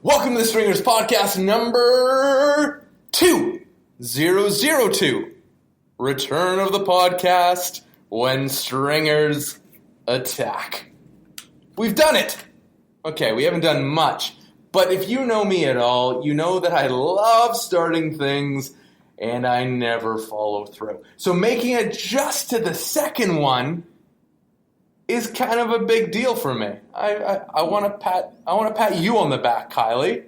Welcome to the Stringers Podcast number 2002. Return of the podcast when stringers attack. We've done it. Okay, we haven't done much, but if you know me at all, you know that I love starting things and I never follow through. So making it just to the second one is kind of a big deal for me. I want to pat you on the back, Kylie.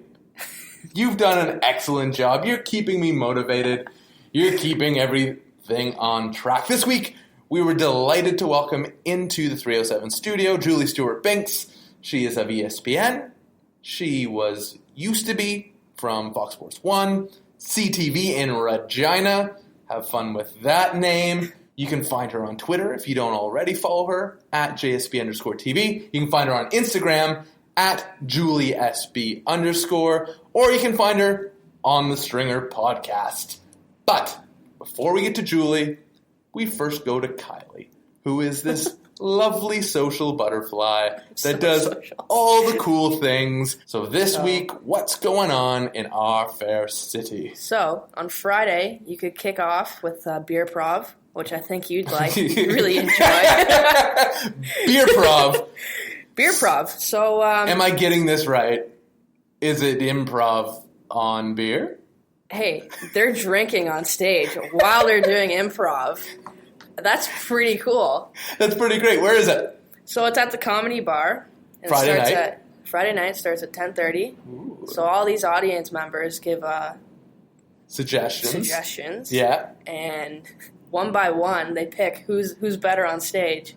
You've done an excellent job. You're keeping me motivated. You're keeping everything on track. This week, we were delighted to welcome into the 307 studio Julie Stewart-Binks. She is of ESPN. She used to be from Fox Sports 1, CTV in Regina. Have fun with that name. You can find her on Twitter if you don't already follow her, at JSB_TV. You can find her on Instagram, at JulieSB_, or you can find her on the Stringer Podcast. But before we get to Julie, we first go to Kylie, who is this lovely social butterfly that does all the cool things. So this week, what's going on in our fair city? So, on Friday, you could kick off with Beer Prov, which I think you'd like. Really enjoy. Beer Prov. Beer Prov. So, am I getting this right? Is it improv on beer? Hey, they're drinking on stage while they're doing improv. That's pretty cool. That's pretty great. Where is it? So it's at the Comedy Bar. Friday night? Friday night starts at 10:30. Ooh. So all these audience members give suggestions. Yeah. And one by one, they pick who's better on stage.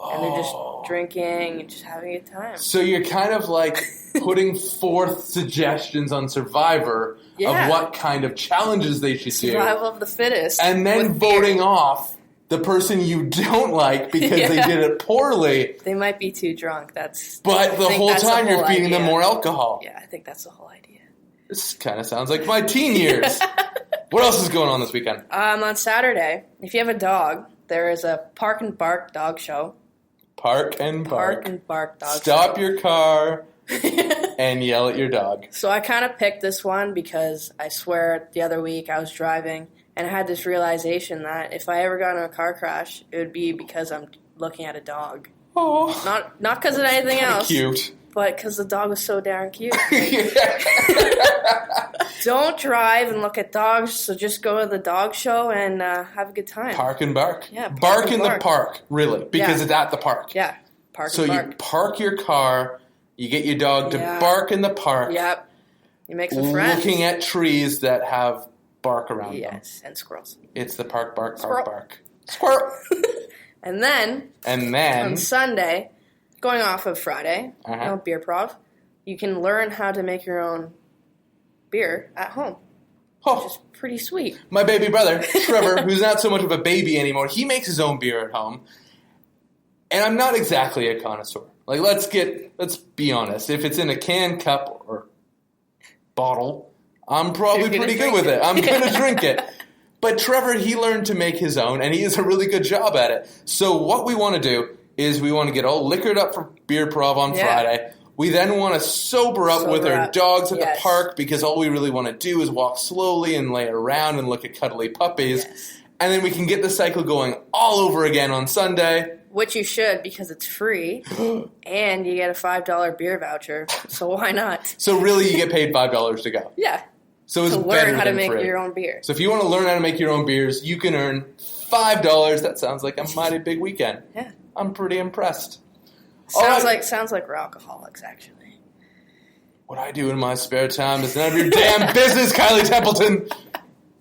And they're just drinking and just having a good time. So you're kind of like putting forth suggestions on Survivor of what kind of challenges they should do. Survival of the fittest. And then voting off the person you don't like because they did it poorly. They might be too drunk. But the whole time you're feeding them more alcohol. Yeah, I think that's the whole idea. This kind of sounds like my teen years. What else is going on this weekend? On Saturday, if you have a dog, there is a Park and Bark dog show. Park and Bark dog Stop show. Your car and yell at your dog. So I kind of picked this one because I swear the other week I was driving and I had this realization that if I ever got in a car crash, it would be because I'm looking at a dog. Oh, not because of anything else. Cute. But because the dog was so darn cute. Don't drive and look at dogs, so just go to the dog show and have a good time. Park and Bark? Yeah, Bark in the park, really, because it's at the park. Yeah, Park and Bark. So you park your car, you get your dog to bark in the park. Yep. You make some friends. Looking at trees that have bark around them. Yes, and squirrels. It's the park, bark. Squirrel! And then on Sunday, going off of Friday, Beer Prov, you can learn how to make your own beer at home, which is pretty sweet. My baby brother, Trevor, who's not so much of a baby anymore, he makes his own beer at home. And I'm not exactly a connoisseur. Like, let's be honest. If it's in a can, cup, or bottle, I'm probably pretty good with it. I'm going to drink it. But Trevor, he learned to make his own, and he does a really good job at it. So what we want to do is we want to get all liquored up for Beer Prov on Friday. We then want to sober up with our dogs at the park because all we really want to do is walk slowly and lay around and look at cuddly puppies. Yes. And then we can get the cycle going all over again on Sunday. Which you should because it's free and you get a $5 beer voucher. So why not? So really you get paid $5 to go. Yeah. So it's to learn how to make your own beer. So if you want to learn how to make your own beers, you can earn $5. That sounds like a mighty big weekend. Yeah. I'm pretty impressed. Sounds like we're alcoholics, actually. What I do in my spare time is none of your damn business, Kylie Templeton.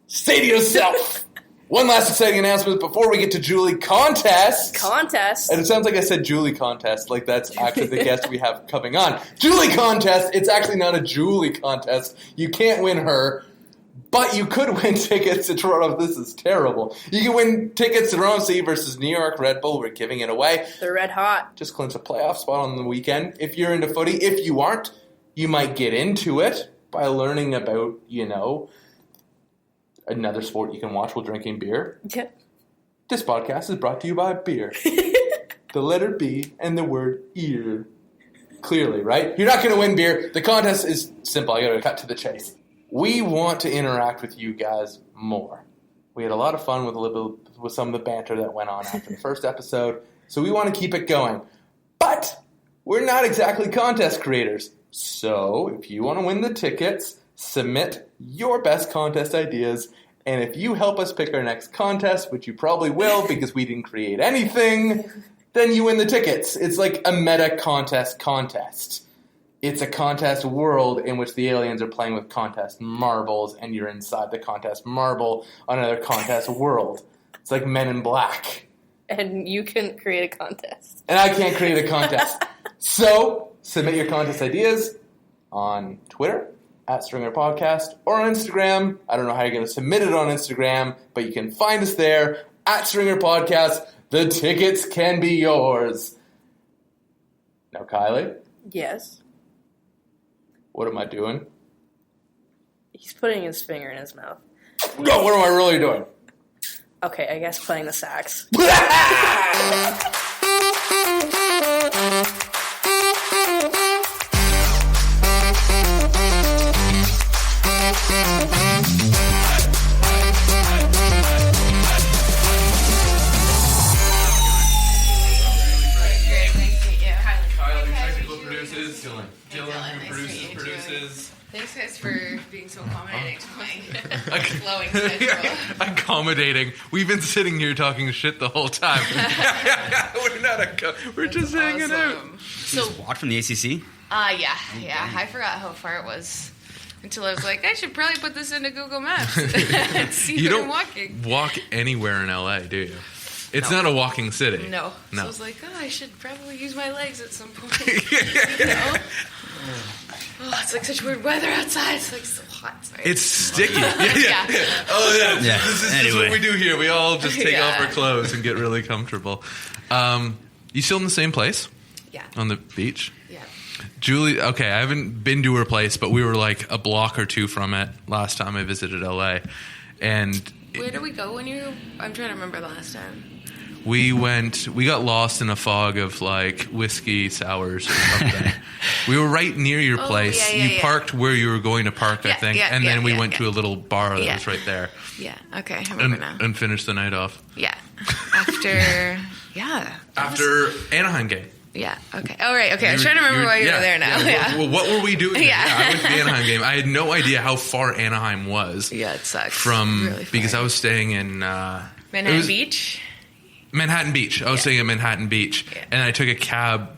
Stay to yourself. One last exciting announcement before we get to Julie Contest. Contest. And it sounds like I said Julie Contest, like that's actually the guest we have coming on. Julie Contest. It's actually not a Julie Contest. You can't win her. But you could win tickets to Toronto. This is terrible. You can win tickets to Toronto C versus New York Red Bull. We're giving it away. They're red hot. Just clinch a playoff spot on the weekend. If you're into footy, if you aren't, you might get into it by learning about, another sport you can watch while drinking beer. Yeah. This podcast is brought to you by beer. The letter B and the word ear. Clearly, right? You're not going to win beer. The contest is simple. I got to cut to the chase. We want to interact with you guys more. We had a lot of fun with some of the banter that went on after the first episode, so we want to keep it going. But we're not exactly contest creators. So if you want to win the tickets, submit your best contest ideas. And if you help us pick our next contest, which you probably will because we didn't create anything, then you win the tickets. It's like a meta contest. It's a contest world in which the aliens are playing with contest marbles, and you're inside the contest marble on another contest world. It's like Men in Black. And you can create a contest. And I can't create a contest. So, submit your contest ideas on Twitter, @StringerPodcast, or on Instagram. I don't know how you're going to submit it on Instagram, but you can find us there, @StringerPodcast. The tickets can be yours. Now, Kylie? Yes? What am I doing? He's putting his finger in his mouth. No, what am I really doing? Okay, I guess playing the sax. Thanks, guys, for being so accommodating to my flowing schedule. Accommodating. We've been sitting here talking shit the whole time. We're just hanging out. So, just walk from the ACC? Yeah. I forgot how far it was until I was like, I should probably put this into Google Maps and see where I'm walking. Walk anywhere in LA, do you? It's not a walking city. No. So I was like, I should probably use my legs at some point. You know? Oh, it's like such weird weather outside. It's like so hot. Sorry. It's sticky. Yeah. Oh, yeah. This is what we do here. We all just take off our clothes and get really comfortable. You still in the same place? Yeah. On the beach? Yeah. Julie, okay, I haven't been to her place, but we were like a block or two from it last time I visited LA. And where did we go when I'm trying to remember the last time. We got lost in a fog of like whiskey sours or something. We were right near your place. You parked where you were going to park, I think. And then we went to a little bar that was right there. Yeah, okay, I remember now. And finished the night off. Yeah. After Anaheim game. Yeah, okay. Oh, right, okay. I was trying to remember why you were there now. Yeah. Well, what were we doing? I went to the Anaheim game. I had no idea how far Anaheim was. Yeah, it sucks. Because I was staying in... Manhattan Beach? Manhattan Beach. I was staying at Manhattan Beach, and I took a cab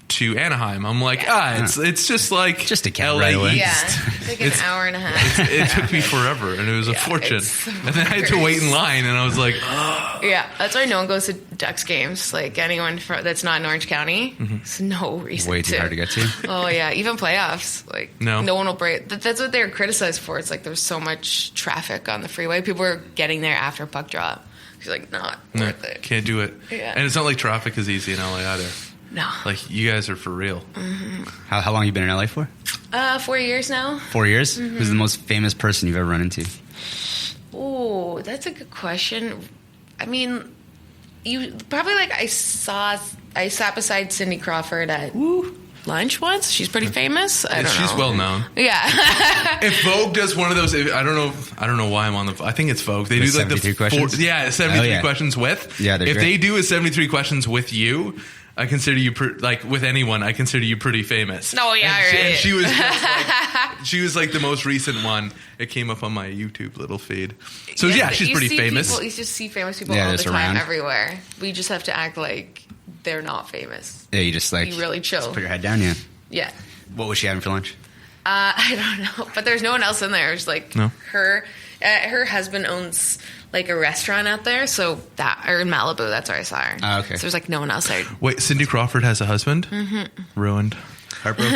to Anaheim. I'm like, it's just like just a cab LA right away. East. Yeah, like an hour and a half. It took me forever, and it was a fortune. And then I had to wait in line, and I was like, oh. Yeah, that's why no one goes to Ducks games. Like anyone that's not in Orange County, there's no reason. Way too hard to get to. Oh yeah, even playoffs. Like no one will break. That's what they're criticized for. It's like there's so much traffic on the freeway. People are getting there after puck drop. She's like, not worth it. Can't do it. Yeah. And it's not like traffic is easy in LA either. No. Like, you guys are for real. Mm-hmm. How long have you been in LA for? 4 years now. 4 years? Mm-hmm. Who's the most famous person you've ever run into? Oh, that's a good question. I mean, you probably like I sat beside Cindy Crawford at lunch once. She's pretty famous. I don't know. She's well known. Yeah. If Vogue does one of those, I don't know why I'm on the. I think it's Vogue. They do like 73 questions. 73 questions with. Yeah, if they do a 73 questions with you, I consider you with anyone. I consider you pretty famous. Oh yeah, and she was she was like the most recent one. It came up on my YouTube little feed. So she's pretty famous. You just see famous people all the time everywhere. We just have to act like they're not famous. Yeah, you just like you really chill. Just put your head down, yeah. Yeah. What was she having for lunch? I don't know, but there's no one else in there. It's like her husband owns like a restaurant out there, so or in Malibu, that's where I saw her. Oh, okay. So there's like no one else there. Wait, Cindy Crawford has a husband? Mm-hmm. Ruined. Heartbroken.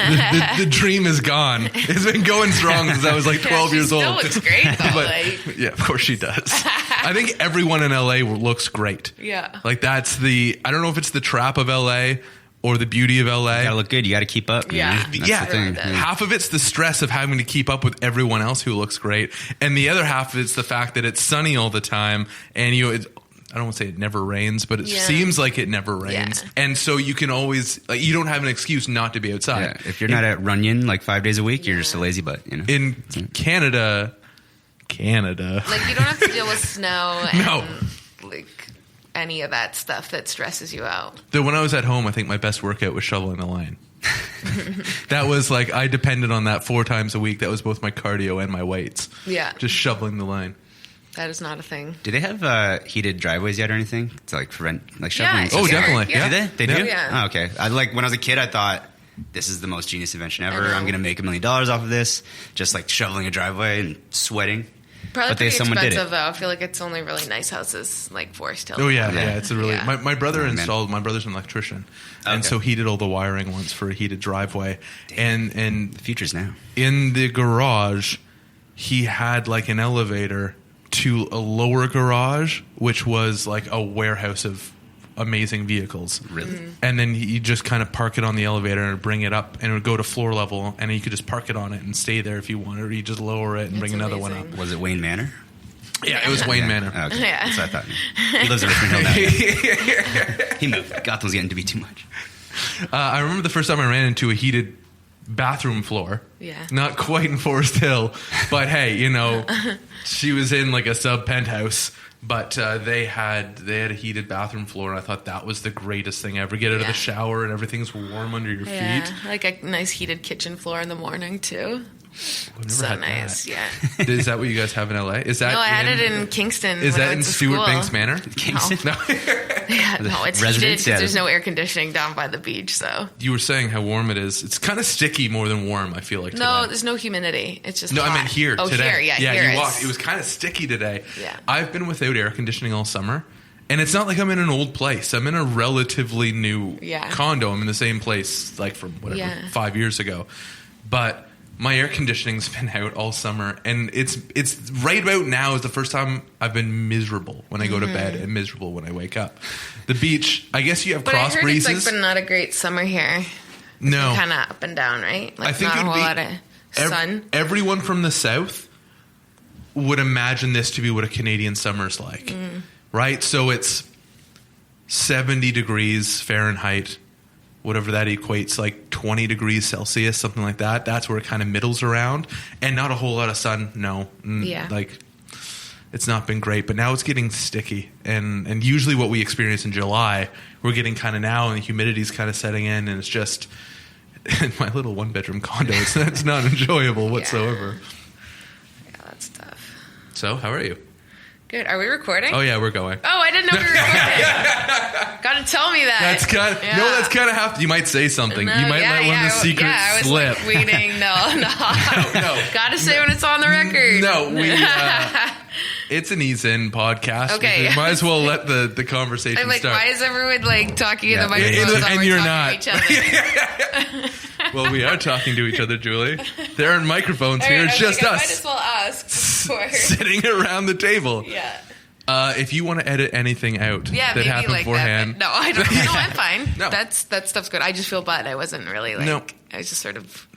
the dream is gone. It's been going strong since I was like 12 years old. She still looks great though. Yeah, of course she does. I think everyone in LA looks great. Yeah. Like I don't know if it's the trap of LA or the beauty of LA. You gotta look good. You gotta keep up. Yeah. That's the thing. Half of it's the stress of having to keep up with everyone else who looks great. And the other half of it's the fact that it's sunny all the time and I don't want to say it never rains, but it seems like it never rains. Yeah. And so you can always, like, you don't have an excuse not to be outside. Yeah. If you're not at Runyon like 5 days a week, you're just a lazy butt, you know? In Canada. Like, you don't have to deal with snow and, like, any of that stuff that stresses you out. When I was at home, I think my best workout was shoveling the line. That was like, I depended on that 4 times a week. That was both my cardio and my weights. Yeah. Just shoveling the line. That is not a thing. Do they have heated driveways yet or anything? It's like shoveling. Yeah, oh, definitely. Yeah. Do they? They do? Yeah. Oh, okay. When I was a kid, I thought, this is the most genius invention ever. I'm going to make $1 million off of this. Just like shoveling a driveway and sweating. Probably pretty expensive, though. I feel like it's only really nice houses like Forest Hill. Oh, yeah. It's a really... My brother installed... My brother's an electrician. Okay. And so he did all the wiring once for a heated driveway. Damn. And the future's now. In the garage, he had like an elevator to a lower garage, which was like a warehouse of amazing vehicles. Really? Mm-hmm. And then you just kind of park it on the elevator and bring it up, and it would go to floor level, and you could just park it on it and stay there if you wanted, or you just lower it and bring another one up. Was it Wayne Manor? Yeah, it was Wayne Manor. Okay. Yeah. That's what I thought. He lives in Richmond Hill now. He moved. Gotham's getting to be too much. I remember the first time I ran into a heated bathroom floor. Yeah. Not quite in Forest Hill, but hey, you know, she was in like a sub penthouse, but they had a heated bathroom floor, and I thought that was the greatest thing ever. Get out of the shower and everything's warm under your feet. Like a nice heated kitchen floor in the morning too. So nice, that. Yeah. Is that what you guys have in LA? Is that no? I had it in Kingston. Is that in Stewart-Binks Manor? Kingston? No. No, it's heated because there's no air conditioning down by the beach. So you were saying how warm it is. It's kind of sticky more than warm. I feel like no, today. There's no humidity. It's just no. hot. I meant here today. Here, yeah. Here you walked. It was kind of sticky today. Yeah, I've been without air conditioning all summer. And it's not like I'm in an old place. I'm in a relatively new condo. I'm in the same place like from 5 years ago. But my air conditioning's been out all summer, and it's right about now is the first time I've been miserable when I go to bed and miserable when I wake up. The beach, I guess you have cross breezes. It's like been not a great summer here. No, kind of up and down, right? Like I think not it would a whole lot of sun. Everyone from the south would imagine this to be what a Canadian summer's like, right? So it's 70 degrees Fahrenheit. Whatever that equates, like 20 degrees Celsius, something like that. That's where it kind of middles around. And not a whole lot of sun, no. Like, it's not been great. But now it's getting sticky. And usually what we experience in July, we're getting kind of now, and the humidity's kind of setting in, and it's just, in my little one-bedroom condo, it's not enjoyable whatsoever. Yeah, that's tough. So, how are you? Good. Are we recording? Oh, yeah, we're going. Oh, I didn't know we were recording. Got to tell me that. That's kind of, no, that's kind of half. You might say something. You might let one of the secrets slip. Like waiting. No. Got to say when it's on the record. No, it's an ease-in podcast. Okay. We might as well let the conversation I'm like, start. why is everyone like talking in the microphone? And you're not. To each other? Well, we are talking to each other, Julie. There are microphones here. It's just us. I might as well ask before. Sitting around the table. Yeah. If you want to edit anything out that happened like beforehand. That, no, I don't. No, I'm fine. No. That stuff's good. I just feel bad. I wasn't really like. No. I was just sort of.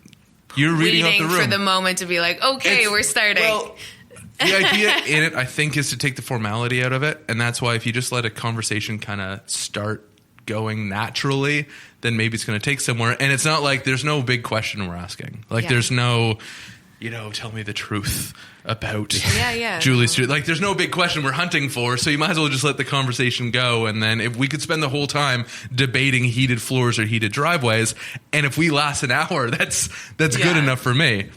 You're reading off the room for the moment to be like, okay, we're starting. Well, the idea in it, I think, is to take the formality out of it, and that's why if you just let a conversation kind of start going naturally, then maybe it's going to take somewhere. And it's not like there's no big question we're asking. Like there's no, tell me the truth about Julie Stewart. Like there's no big question we're hunting for, so you might as well just let the conversation go. And then if we could spend the whole time debating heated floors or heated driveways, and if we last an hour, that's good enough for me.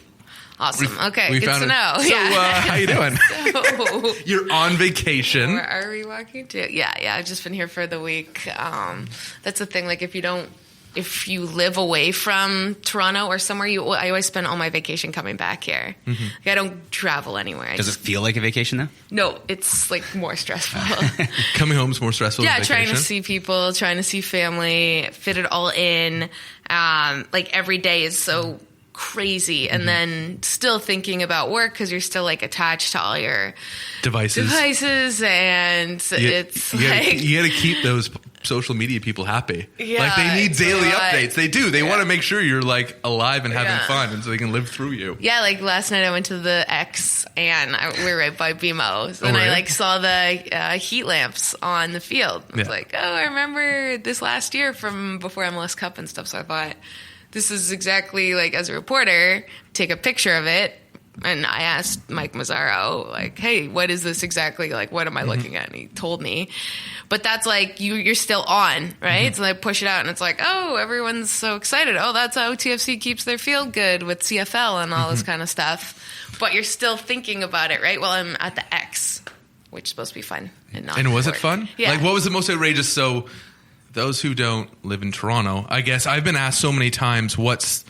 Awesome. Okay, good to know. So, how you doing? You're on vacation. Where are we walking to? Yeah. I've just been here for the week. That's the thing. Like, if you live away from Toronto or somewhere, I always spend all my vacation coming back here. Mm-hmm. Like, I don't travel anywhere. Does it feel like a vacation though? No, it's like more stressful. Coming home is more stressful. Yeah, than trying to see people, trying to see family, fit it all in. Like every day is so crazy, and then still thinking about work because you're still like attached to all your devices, and it's like you got to keep those social media people happy. Like they need daily updates. They do. They want to make sure you're like alive and having fun, and so they can live through you. Yeah, like last night I went to the X, and we were right by BMO, and I like saw the heat lamps on the field. I was like, oh, I remember this last year from before MLS Cup and stuff. So I thought, this is exactly like, as a reporter, take a picture of it. And I asked Mike Mazzaro, like, hey, what is this exactly? Like, what am I looking at? And he told me. But that's like, you're still on, right? So I push it out, and it's like, oh, everyone's so excited. Oh, that's how TFC keeps their field good with CFL and all this kind of stuff. But you're still thinking about it, right? Well, I'm at the X, which is supposed to be fun. And was it fun? Yeah. Like, what was the most outrageous? So those who don't live in Toronto, I guess I've been asked so many times, what's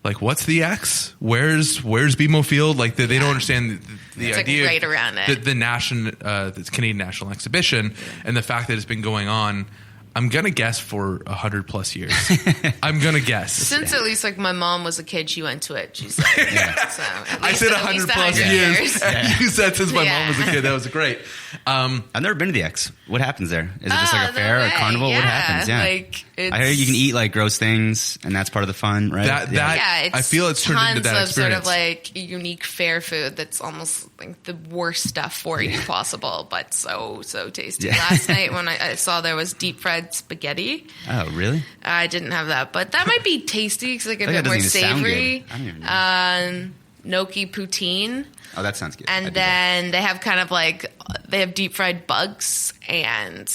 the X? Where's BMO Field? Like they don't understand the idea, like right around it. The Canadian National Exhibition, and the fact that it's been going on. I'm gonna guess for 100+ years. I'm gonna guess since at least like my mom was a kid, she went to it. She's like, so I said 100+ years. You said since my mom was a kid. That was great. I've never been to the X. What happens there? Is it just like a fair, a carnival? What happens? Yeah, like I hear you can eat like gross things, and that's part of the fun, right? I feel it's turned into that experience. Sort of like unique fair food that's almost like the worst stuff for you possible, but so tasty. Last night when I saw there was deep fried spaghetti. Oh, really? I didn't have that, but that might be tasty because like a bit more savory. I don't even know. Gnocchi poutine. Oh, that sounds good. And then they have kind of like, they have deep fried bugs and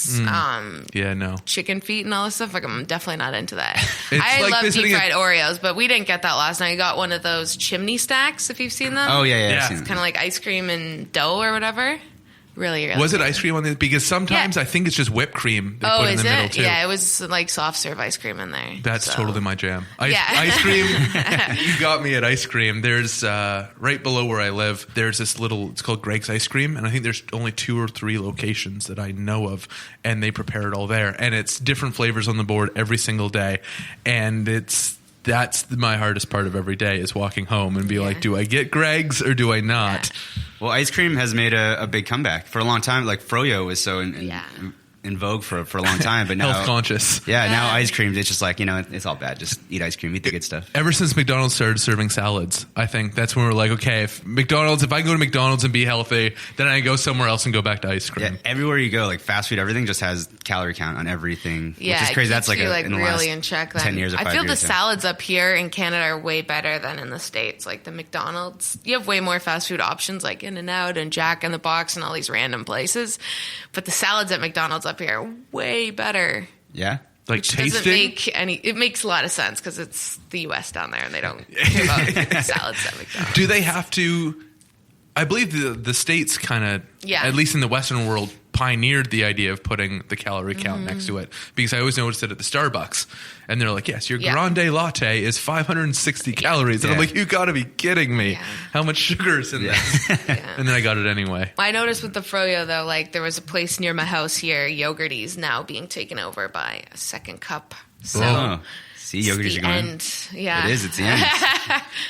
chicken feet and all this stuff. Like, I'm definitely not into that. I love deep fried Oreos, but we didn't get that last night. I got one of those chimney stacks, if you've seen them. Oh, yeah. It's kind of like ice cream and dough or whatever. Really, really. Was it ice cream on the? Because sometimes I think it's just whipped cream they put in the middle too. Yeah, it was like soft serve ice cream in there. That's totally my jam. Ice cream. You got me at ice cream. There's right below where I live. There's this little. It's called Greg's Ice Cream, and I think there's only 2 or 3 locations that I know of, and they prepare it all there, and it's different flavors on the board every single day, and that's my hardest part of every day is walking home and be like, do I get Greg's or do I not? Yeah. Well, ice cream has made a big comeback for a long time. Like froyo was so in vogue for a long time, but now health conscious. Yeah, now ice cream, it's just like, it's all bad. Just eat ice cream, eat the good stuff. Ever since McDonald's started serving salads, I think that's when we're like, okay, if I can go to McDonald's and be healthy, then I go somewhere else and go back to ice cream. Yeah, everywhere you go, like fast food, everything just has calorie count on everything, which is crazy. That's like in the really last in check. Then 10 years or 5 years. I feel the salads up here in Canada are way better than in the States. Like the McDonald's, you have way more fast food options like In-N-Out and Jack in the Box and all these random places, but the salads at McDonald's up here are way better. Yeah. Like tasting? It makes a lot of sense because it's the U.S. down there and they don't give up salads at McDonald's. Do they have to? I believe the States kind of, at least in the Western world, pioneered the idea of putting the calorie count next to it, because I always noticed it at the Starbucks, and they're like, yes, your grande latte is 560 calories. And I'm like, you gotta be kidding me. How much sugar is in this? And then I got it anyway. I noticed with the froyo though, like there was a place near my house here, Yogurtys, now being taken over by a Second Cup. So see, Yogurtys are going. Yeah. It is, it's the end.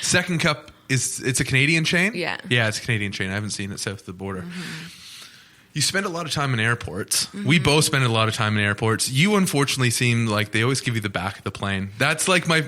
Second Cup it's a Canadian chain? Yeah, it's a Canadian chain. I haven't seen it south of the border. You spend a lot of time in airports. We both spend a lot of time in airports. You unfortunately seem like they always give you the back of the plane. That's like my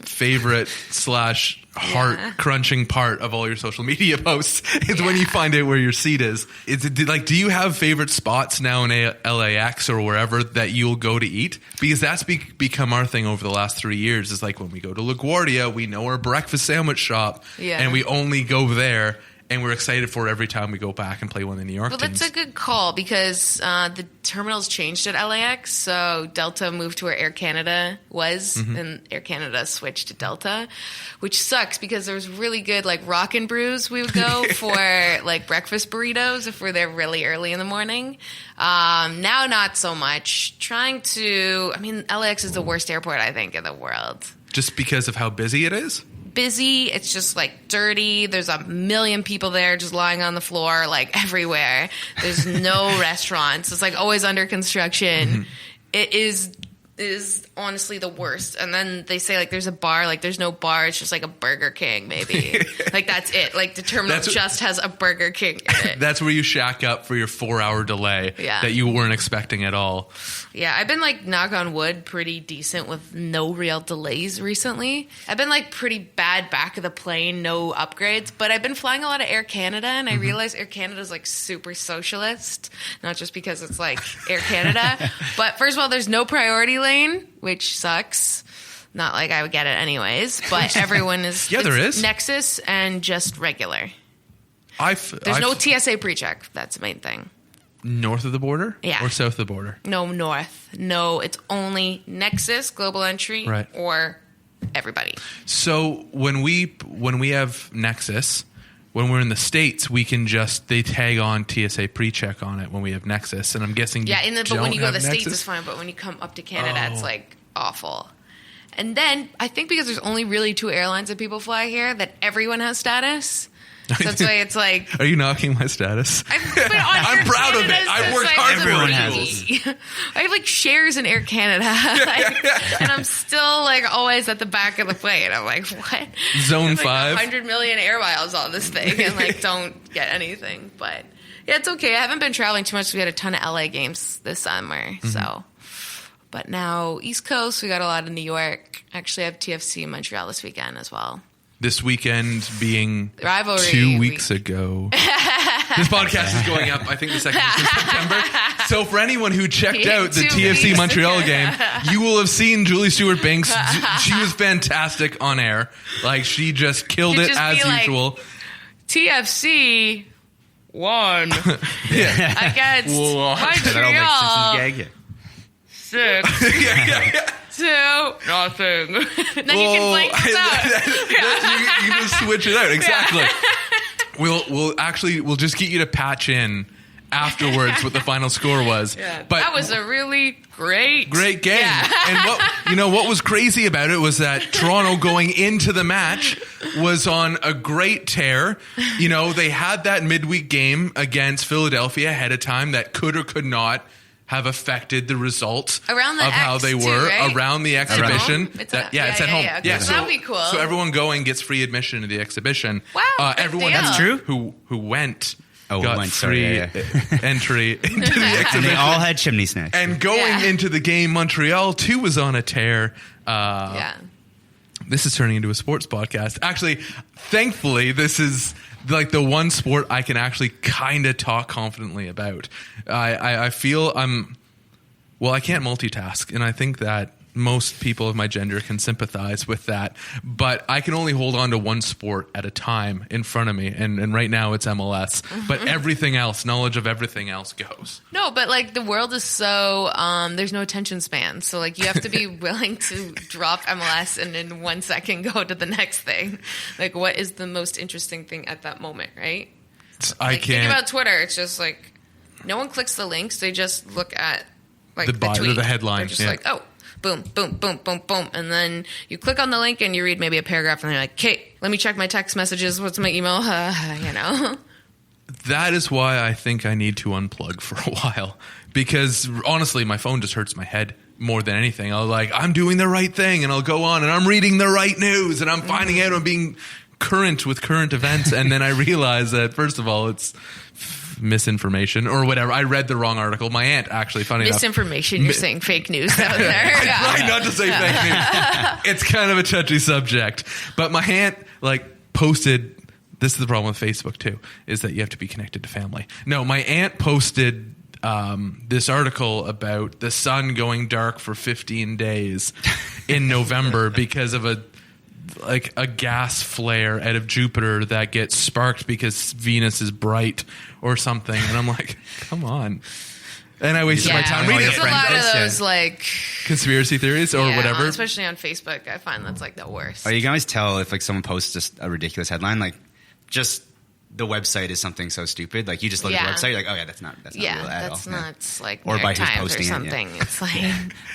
favorite / heart-crunching part of all your social media posts is when you find out where your seat is. Do you have favorite spots now in LAX or wherever that you'll go to eat? Because that's become our thing over the last 3 years. Is like when we go to LaGuardia, we know our breakfast sandwich shop, and we only go there. And we're excited for every time we go back and play one of the New York teams. Well, that's a good call because the terminals changed at LAX. So Delta moved to where Air Canada was, and Air Canada switched to Delta, which sucks because there was really good like Rockin' Brews. We would go for like breakfast burritos if we're there really early in the morning. Now, not so much. LAX is the worst airport I think in the world. Just because of how busy it is? Busy, it's just like dirty. There's a million people there just lying on the floor like everywhere. There's no restaurants. It's like always under construction. It is is honestly the worst. And then they say, like, there's a bar. Like, there's no bar. It's just, like, a Burger King, maybe. Like, that's it. Like, the terminal just has a Burger King in it. That's where you shack up for your 4-hour delay that you weren't expecting at all. Yeah, I've been, like, knock on wood, pretty decent with no real delays recently. I've been, like, pretty bad back of the plane, no upgrades. But I've been flying a lot of Air Canada, and I realized Air Canada is, like, super socialist. Not just because it's, like, Air Canada. But, first of all, there's no priority lane, which sucks. Not like I would get it anyways, but everyone is. Yeah, there is Nexus and just regular. There's no TSA pre-check. That's the main thing. North of the border, yeah, or south of the border. No, north. No, it's only Nexus, global entry, right, or everybody. So when we have Nexus. When we're in the States, we can they tag on TSA pre-check on it when we have Nexus, and I'm guessing but when you go to the States, it's fine, but when you come up to Canada, it's, like, awful. And then, I think because there's only really 2 airlines that people fly here, that everyone has status. So that's why it's like... Are you knocking my status? I'm proud of it. I've worked hard for it. I have, like, shares in Air Canada. And I'm still, like, always at the back of the plane. I'm like, what? Zone 5. Like 100 million air miles on this thing and, like, don't get anything. But, yeah, it's okay. I haven't been traveling too much because we had a ton of LA games this summer. So, but now East Coast, we got a lot in New York. Actually, I have TFC in Montreal this weekend as well. This weekend being rivalry 2 weeks ago. This podcast is going up, I think, the 2nd week of September. So for anyone who checked out the TFC Montreal game, you will have seen Julie Stewart-Binks. She was fantastic on air. Like, she just killed it as usual. TFC won against Montreal. 6. 2, nothing. Then you can blank this out. You can just switch it out. Exactly. We'll just get you to patch in afterwards what the final score was. Yeah. But that was a really great game. Yeah. And what was crazy about it was that Toronto going into the match was on a great tear. You know, they had that midweek game against Philadelphia ahead of time that could or could not have affected the results of how they were around the exhibition. It's at home. Yeah, so that'd be cool. So everyone going gets free admission to the exhibition. Wow, everyone that's true. Who went got free entry into the exhibition. And they all had chimney snacks. And going into the game, Montreal too was on a tear. This is turning into a sports podcast. Actually, thankfully, this is like the one sport I can actually kind of talk confidently about. I feel I can't multitask, and I think that most people of my gender can sympathize with that, but I can only hold on to one sport at a time in front of me, and right now it's MLS, but everything else, knowledge of everything else goes. No, but like the world is so, there's no attention span, so like you have to be willing to drop MLS and in 1 second go to the next thing. Like, what is the most interesting thing at that moment, right? Think about Twitter, it's just like, no one clicks the links, they just look at like the tweet. Or the headline. They're just like, oh, boom, boom, boom, boom, boom. And then you click on the link and you read maybe a paragraph and they're like, Kate, let me check my text messages. What's my email? That is why I think I need to unplug for a while. Because honestly, my phone just hurts my head more than anything. I'm doing the right thing, and I'll go on and I'm reading the right news and I'm finding out I'm being current with current events. And then I realize that, first of all, it's misinformation or whatever. I read the wrong article. My aunt actually, funny enough. Misinformation, you're saying fake news out there. I try not to say fake news. It's kind of a touchy subject. But my aunt posted, this is the problem with Facebook too, is that you have to be connected to family. No, my aunt posted this article about the sun going dark for 15 days in November because of a gas flare out of Jupiter that gets sparked because Venus is bright or something. And I'm like, come on. And I wasted my time reading it. There's a lot of those conspiracy theories or whatever. Especially on Facebook. I find that's the worst. Oh, you can always tell if someone posts just a ridiculous headline, just the website is something so stupid. Like you just look at the website, you're like, oh yeah, that's not real at all. That's not like or by Times who's posting or something. It, It's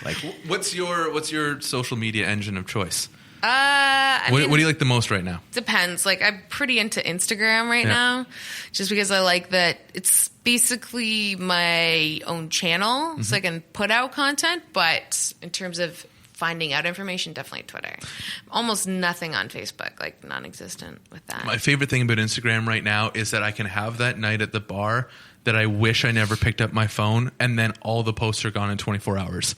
like what's your social media engine of choice? What do you like the most right now? Depends. Like, I'm pretty into Instagram right now, just because I like that it's basically my own channel, so I can put out content. But in terms of finding out information, definitely Twitter. Almost nothing on Facebook, like non-existent with that. My favorite thing about Instagram right now is that I can have that night at the bar that I wish I never picked up my phone, and then all the posts are gone in 24 hours.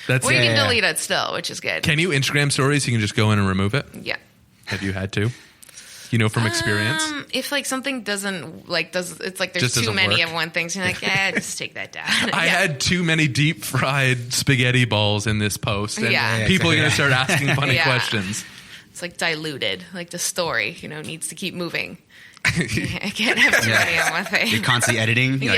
Or you can delete it still, which is good. Can you Instagram stories? You can just go in and remove it? Yeah. Have you had to? You know from experience? If like something doesn't like it's like there's too many of one thing, so you're like, just take that down. I had too many deep fried spaghetti balls in this post, and people are going to start asking funny questions. It's like diluted, like the story, needs to keep moving. I can't have too many on one thing. You're constantly editing. Your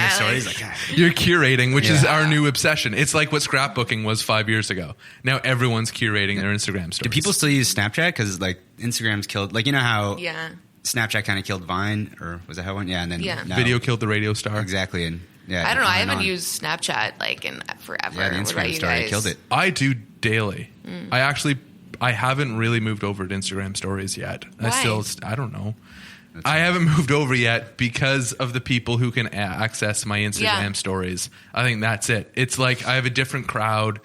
stories. You're curating, which is our new obsession. It's like what scrapbooking was 5 years ago. Now everyone's curating their Instagram stories. Do people still use Snapchat? Because like Instagram's killed. Like, you know how Snapchat kind of killed Vine, or was that how it went? Yeah, and then video killed the radio star. Exactly, and I don't know. I haven't used Snapchat like in forever. Yeah, the Instagram story killed it. I do daily. I haven't really moved over to Instagram stories yet. Why? I don't know. I haven't moved over yet because of the people who can access my Instagram stories. I think that's it. It's like I have a different crowd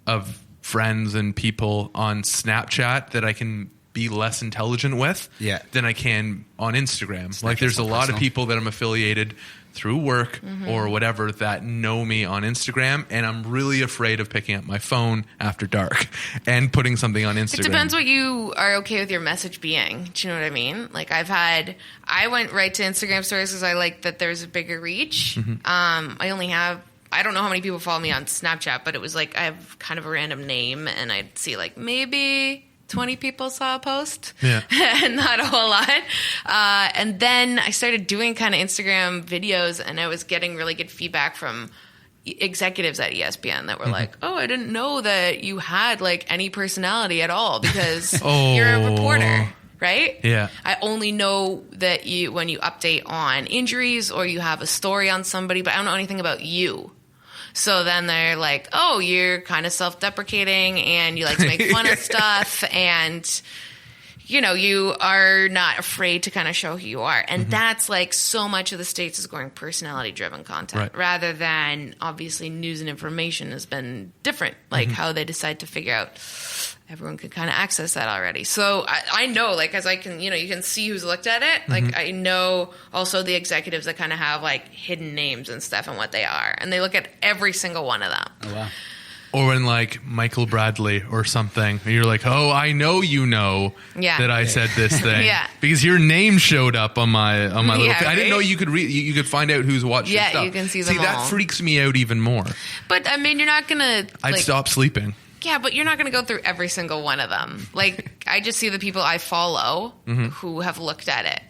of friends and people on Snapchat that I can be less intelligent with than I can on Instagram. Like there's a lot of people that I'm affiliated through work or whatever that know me on Instagram, and I'm really afraid of picking up my phone after dark and putting something on Instagram. It depends what you are okay with your message being. Do you know what I mean? Like I went right to Instagram stories because I like that there's a bigger reach. I don't know how many people follow me on Snapchat, but it was like I have kind of a random name, and I'd see like maybe 20 people saw a post, and not a whole lot. And then I started doing kind of Instagram videos, and I was getting really good feedback from executives at ESPN that were like, "Oh, I didn't know that you had like any personality at all because you're a reporter." Right? Yeah. I only know that when you update on injuries or you have a story on somebody, but I don't know anything about you. So then they're like, oh, you're kind of self-deprecating and you like to make fun of stuff, and you are not afraid to kind of show who you are. And that's like so much of the States is going personality-driven content rather than obviously news and information has been different, like how they decide to figure out. Everyone can kind of access that already. So I know, like, as I can, you can see who's looked at it. Like, I know also the executives that kind of have, like, hidden names and stuff and what they are. And they look at every single one of them. Oh, wow. Or when, like, Michael Bradley or something, and you're like, oh, I know that I said this thing. Because your name showed up on my little thing. I didn't know you could find out who's watched your stuff. Yeah, you can see them all. See, that freaks me out even more. But, I mean, you're not going to... I'd stop sleeping. Yeah, but you're not going to go through every single one of them. Like, I just see the people I follow who have looked at it.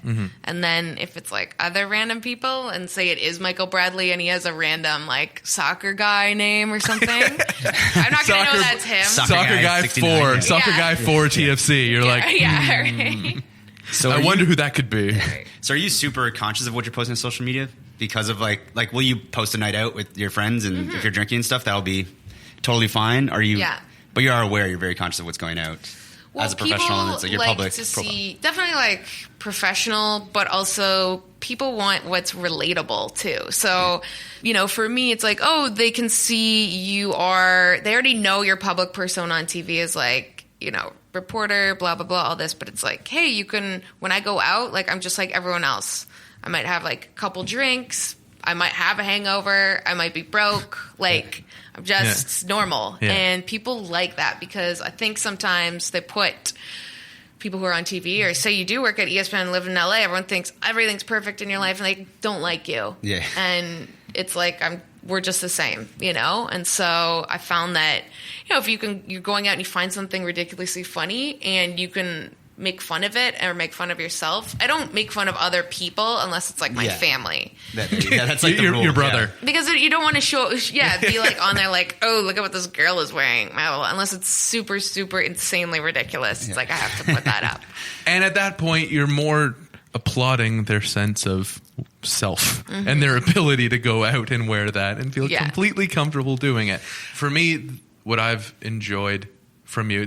And then if it's, like, other random people and say it is Michael Bradley and he has a random, like, soccer guy name or something, I'm not going to know that's him. Soccer guy 4. Soccer guy 4 TFC. You're like, right. So I wonder who that could be. So are you super conscious of what you're posting on social media? Because of, like will you post a night out with your friends and if you're drinking and stuff, that'll be totally fine? Are you? Yeah. But you are aware. You're very conscious of what's going out as a professional, and it's like your public to profile. See, definitely like professional, but also people want what's relatable too. So, for me, it's like, oh, they can see they already know your public persona on TV is like, reporter, blah, blah, blah, all this. But it's like, hey, when I go out, like, I'm just like everyone else. I might have like a couple drinks. I might have a hangover. I might be broke. Like, I'm just normal. Yeah. And people like that because I think sometimes they put people who are on TV or say you do work at ESPN and live in LA, everyone thinks everything's perfect in your life and they don't like you. Yeah. And it's like we're just the same, And so I found that, if you're going out and you find something ridiculously funny and you can make fun of it or make fun of yourself. I don't make fun of other people unless it's like my family. That's like your brother. Because you don't want to be like on there like, oh, look at what this girl is wearing. Unless it's super, super insanely ridiculous. It's like I have to put that up. And at that point, you're more applauding their sense of self and their ability to go out and wear that and feel completely comfortable doing it. For me, what I've enjoyed from you,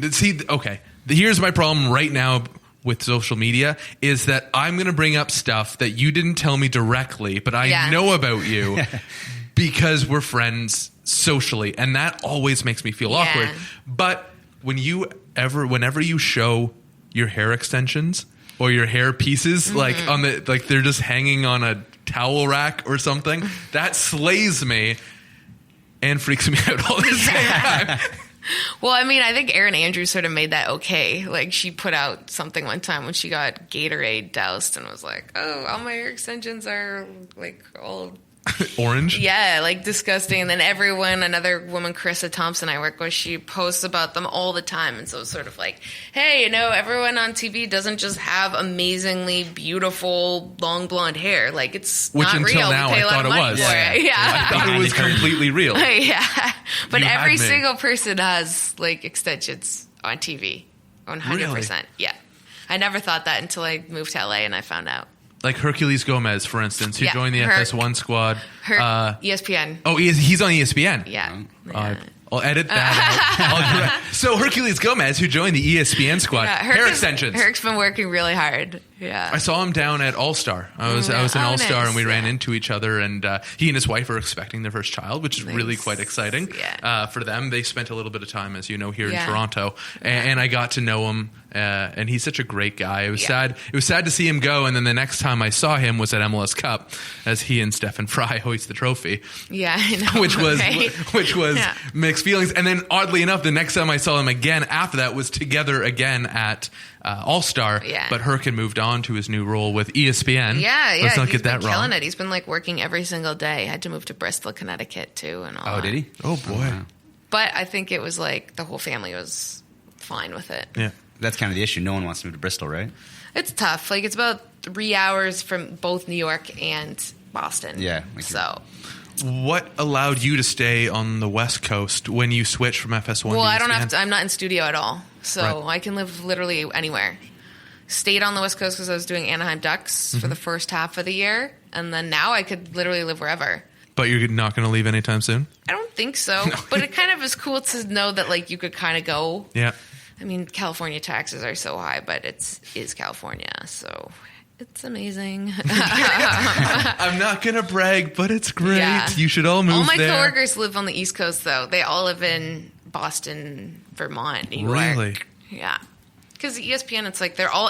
here's my problem right now with social media is that I'm going to bring up stuff that you didn't tell me directly, but I know about you because we're friends socially, and that always makes me feel awkward. But whenever you show your hair extensions or your hair pieces, like they're just hanging on a towel rack or something, that slays me and freaks me out all the same time. Well, I mean, I think Erin Andrews sort of made that okay. Like, she put out something one time when she got Gatorade doused and was like, oh, all my hair extensions are, like, all... orange? Yeah, like, disgusting. And then another woman, Carissa Thompson, I work with, she posts about them all the time. And so it's sort of like, hey, everyone on TV doesn't just have amazingly beautiful, long blonde hair. Like, it's not real. Which until now I thought it was. Yeah. I thought it was completely real. Yeah. But every single person has, like, extensions on TV. 100%. Really? Yeah. I never thought that until I moved to LA and I found out. Like Hercules Gomez, for instance, who joined the FS1 squad. ESPN. Oh, he's on ESPN. Yeah. I'll edit that out. So Hercules Gomez, who joined the ESPN squad, hair extensions. Herc's been working really hard. Yeah. I saw him down at All-Star. I was an All-Star, and we ran into each other, and he and his wife are expecting their first child, which is really quite exciting for them. They spent a little bit of time, as you know, here in Toronto, and I got to know him, and he's such a great guy. It was sad. It was sad to see him go, and then the next time I saw him was at MLS Cup, as he and Stephen Fry hoist the trophy. Yeah, I know. which was mixed feelings. And then, oddly enough, the next time I saw him again after that was together again at All-Star, but Herc had moved on to his new role with ESPN. Let's not get that wrong. Killing it. He's been like working every single day. Had to move to Bristol, Connecticut too, and all. Oh, did he? Oh boy. But I think it was like the whole family was fine with it. Yeah, that's kind of the issue. No one wants to move to Bristol, right? It's tough. Like, it's about 3 hours from both New York and Boston. Yeah. So. What allowed you to stay on the West Coast when you switched from FS1 to ESPN? Well, I don't have to. I'm not in studio at all, so I can live literally anywhere. Stayed on the West Coast because I was doing Anaheim Ducks for the first half of the year, and then now I could literally live wherever. But you're not going to leave anytime soon? I don't think so. No. But it kind of is cool to know that, like, you could kind of go. Yeah. I mean, California taxes are so high, but it is California, so it's amazing. I'm not going to brag, but it's great. Yeah. You should all move there. All my coworkers live on the East Coast, though. They all live in Boston, Vermont, New York. Really? Yeah. Because ESPN,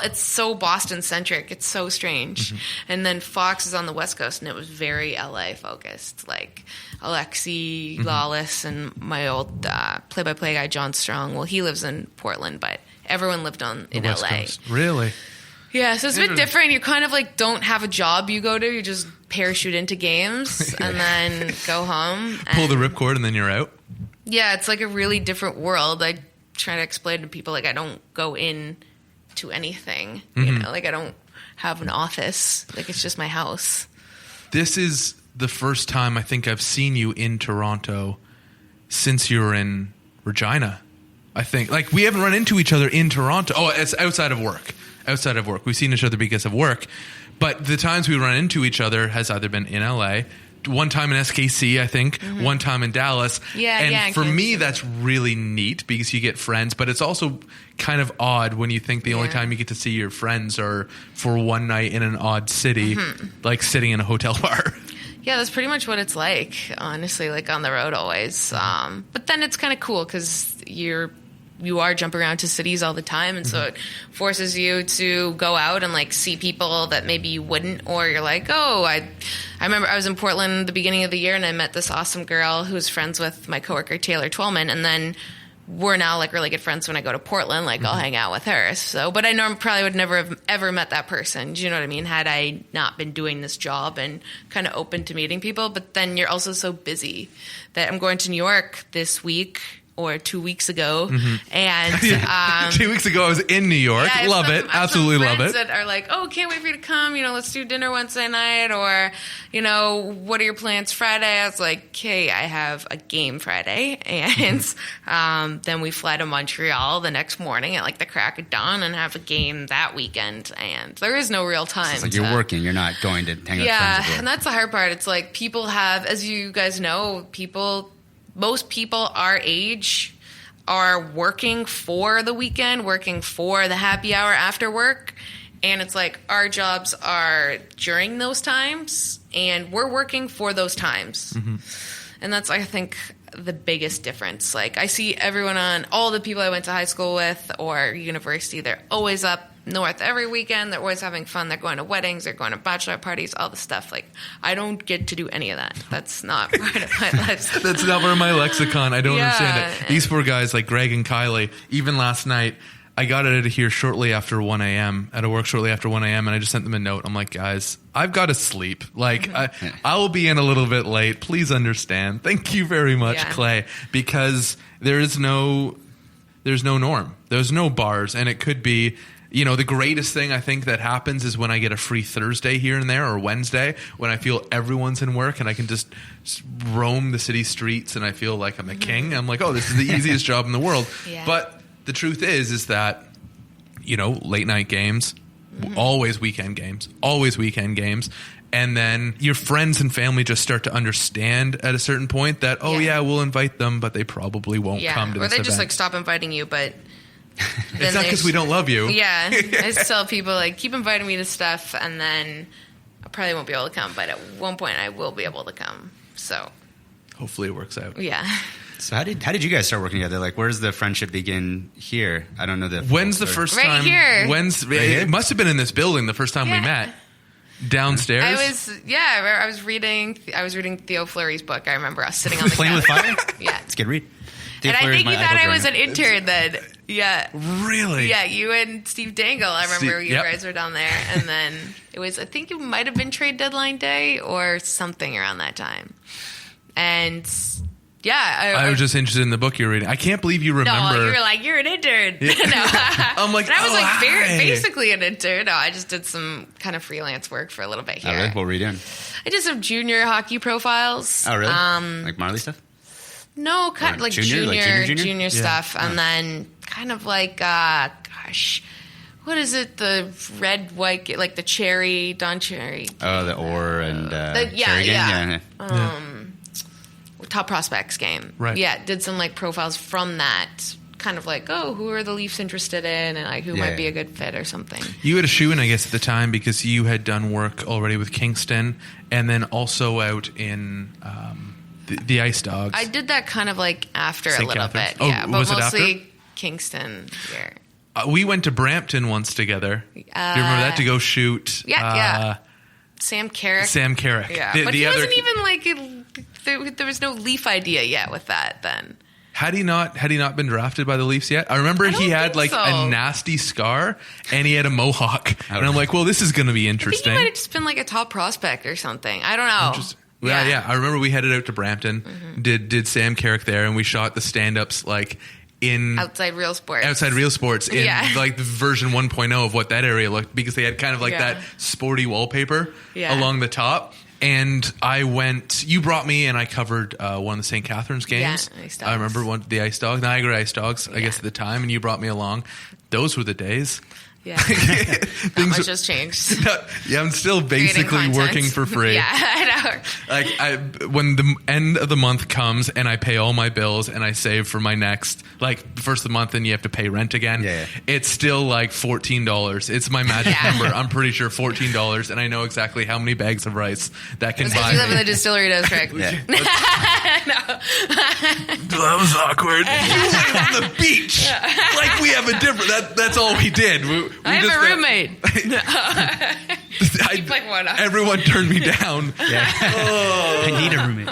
it's so Boston-centric. It's so strange. And then Fox is on the West Coast, and it was very LA-focused. Like, Alexi Lawless and my old play-by-play guy, John Strong. Well, he lives in Portland, but everyone lived in West LA. Coast. Really? Yeah, so it's a bit different. You kind of, like, don't have a job you go to. You just parachute into games and then go home. Pull the ripcord and then you're out? Yeah, it's like a really different world. I try to explain to people, like, I don't go in to anything. You know, like, I don't have an office. Like, it's just my house. This is the first time I think I've seen you in Toronto since you were in Regina. I think. Like, we haven't run into each other in Toronto. Oh, it's outside of work. Outside of work. We've seen each other because of work. But the times we run into each other has either been in LA, one time in SKC, I think, one time in Dallas. And for me, that's really neat because you get friends, but it's also kind of odd when you think the only time you get to see your friends are for one night in an odd city, like sitting in a hotel bar. Yeah, that's pretty much what it's like, honestly, like on the road always. But then it's kind of cool because you are jumping around to cities all the time, and so it forces you to go out and, like, see people that maybe you wouldn't, or you're like, oh, I remember I was in Portland the beginning of the year, and I met this awesome girl who's friends with my coworker Taylor Twellman, and then we're now, like, really good friends when I go to Portland. Like, I'll hang out with her. So, but I probably would never have ever met that person. Do you know what I mean? Had I not been doing this job and kind of open to meeting people. But then you're also so busy that I'm going to New York this week. Or 2 weeks ago, and 2 weeks ago I was in New York. Love it, absolutely love it. That are like, oh, can't wait for you to come. You know, let's do dinner Wednesday night, or, you know, what are your plans Friday? I was like, okay, I have a game Friday, and then we fly to Montreal the next morning at like the crack of dawn and have a game that weekend. And there is no real time. It's like you're working, you're not going to hang out with friends. Yeah, and that's the hard part. It's like people have, as you guys know, most people our age are working for the weekend, working for the happy hour after work. And it's like our jobs are during those times, and we're working for those times. Mm-hmm. And that's, I think, the biggest difference. Like, I see everyone all the people I went to high school with or university, they're always up north every weekend. They're always having fun. They're going to weddings. They're going to bachelor parties, all the stuff. Like, I don't get to do any of that. That's not part of my life. That's not part of my lexicon. I don't understand it. These poor guys like Greg and Kylie, even last night, I got out of here shortly after 1 a.m. out of work shortly after 1 a.m. and I just sent them a note. I'm like, guys, I've got to sleep. Like, I will be in a little bit late. Please understand. Thank you very much, Clay, because there's no norm. There's no bars, and it could be, the greatest thing I think that happens is when I get a free Thursday here and there or Wednesday when I feel everyone's in work and I can just roam the city streets and I feel like I'm a king. I'm like, oh, this is the easiest job in the world. Yeah. But the truth is that, late night games, always weekend games. And then your friends and family just start to understand at a certain point that, we'll invite them, but they probably won't come to this event. Or they just like stop inviting you, but it's not because we don't love you. Yeah. I just tell people like, keep inviting me to stuff, and then I probably won't be able to come, but at one point I will be able to come. So hopefully it works out. Yeah. So how did you guys start working together? Like, where does the friendship begin here? I don't know When's the first time? Right here. It must have been in this building the first time we met. Downstairs. I was reading Theo Fleury's book. I remember us sitting on the Playing with Fire. Yeah, it's a good read. Theo and Fleury's, I think you thought I was an intern then. Yeah. Really? Yeah, you and Steve Dangle. I remember you guys were down there, and then I think it might have been trade deadline day or something around that time, and. Yeah, I was just interested in the book you're reading. I can't believe you remember. No, you were like, you're an intern. Yeah. No. I'm like, and I was basically an intern. No, I just did some kind of freelance work for a little bit here. Oh, really? What were you doing? I did some junior hockey profiles. Oh, really? Like Marley stuff? No, kind of like junior stuff. Yeah. And then kind of like, what is it? The red, white, like the cherry, Don Cherry. Oh, the Orr and Cherry game? Yeah. Top Prospects game. Right. Yeah, did some like profiles from that. Kind of like, who are the Leafs interested in, and like who might be a good fit or something. You had a shoe-in, I guess, at the time because you had done work already with Kingston, and then also out in the Ice Dogs. I did that kind of like after St. a little Catharines. bit, yeah, but was mostly it after? Kingston here. We went to Brampton once together. Do you remember that to go shoot? Yeah. Sam Carrick. Yeah, but he wasn't even like. There was no Leaf idea yet with that then. Had he not been drafted by the Leafs yet? I remember he had like a nasty scar and he had a mohawk. And I'm like, well, this is going to be interesting. I think he might have just been like a top prospect or something. I don't know. Yeah. I remember we headed out to Brampton, did Sam Carrick there, and we shot the stand-ups like in... Outside Real Sports in like the version 1.0 of what that area looked, because they had kind of like that sporty wallpaper along the top. And you brought me and I covered one of the St. Catharines games. Yeah, Ice Dogs. I remember the Niagara Ice Dogs, I guess at the time, and you brought me along. Those were the days. Yeah. Not much has changed. I'm still basically working for free. Yeah, I know. Like when the end of the month comes and I pay all my bills and I save for my next, like the first of the month and you have to pay rent again. Yeah. It's still like $14. It's my magic number. I'm pretty sure $14, and I know exactly how many bags of rice that can buy. You live in the distillery district. Yeah. No. That was awkward. On the beach. Like we have a different. That's all we did. I have a roommate. Everyone turned me down. Yeah. I need a roommate.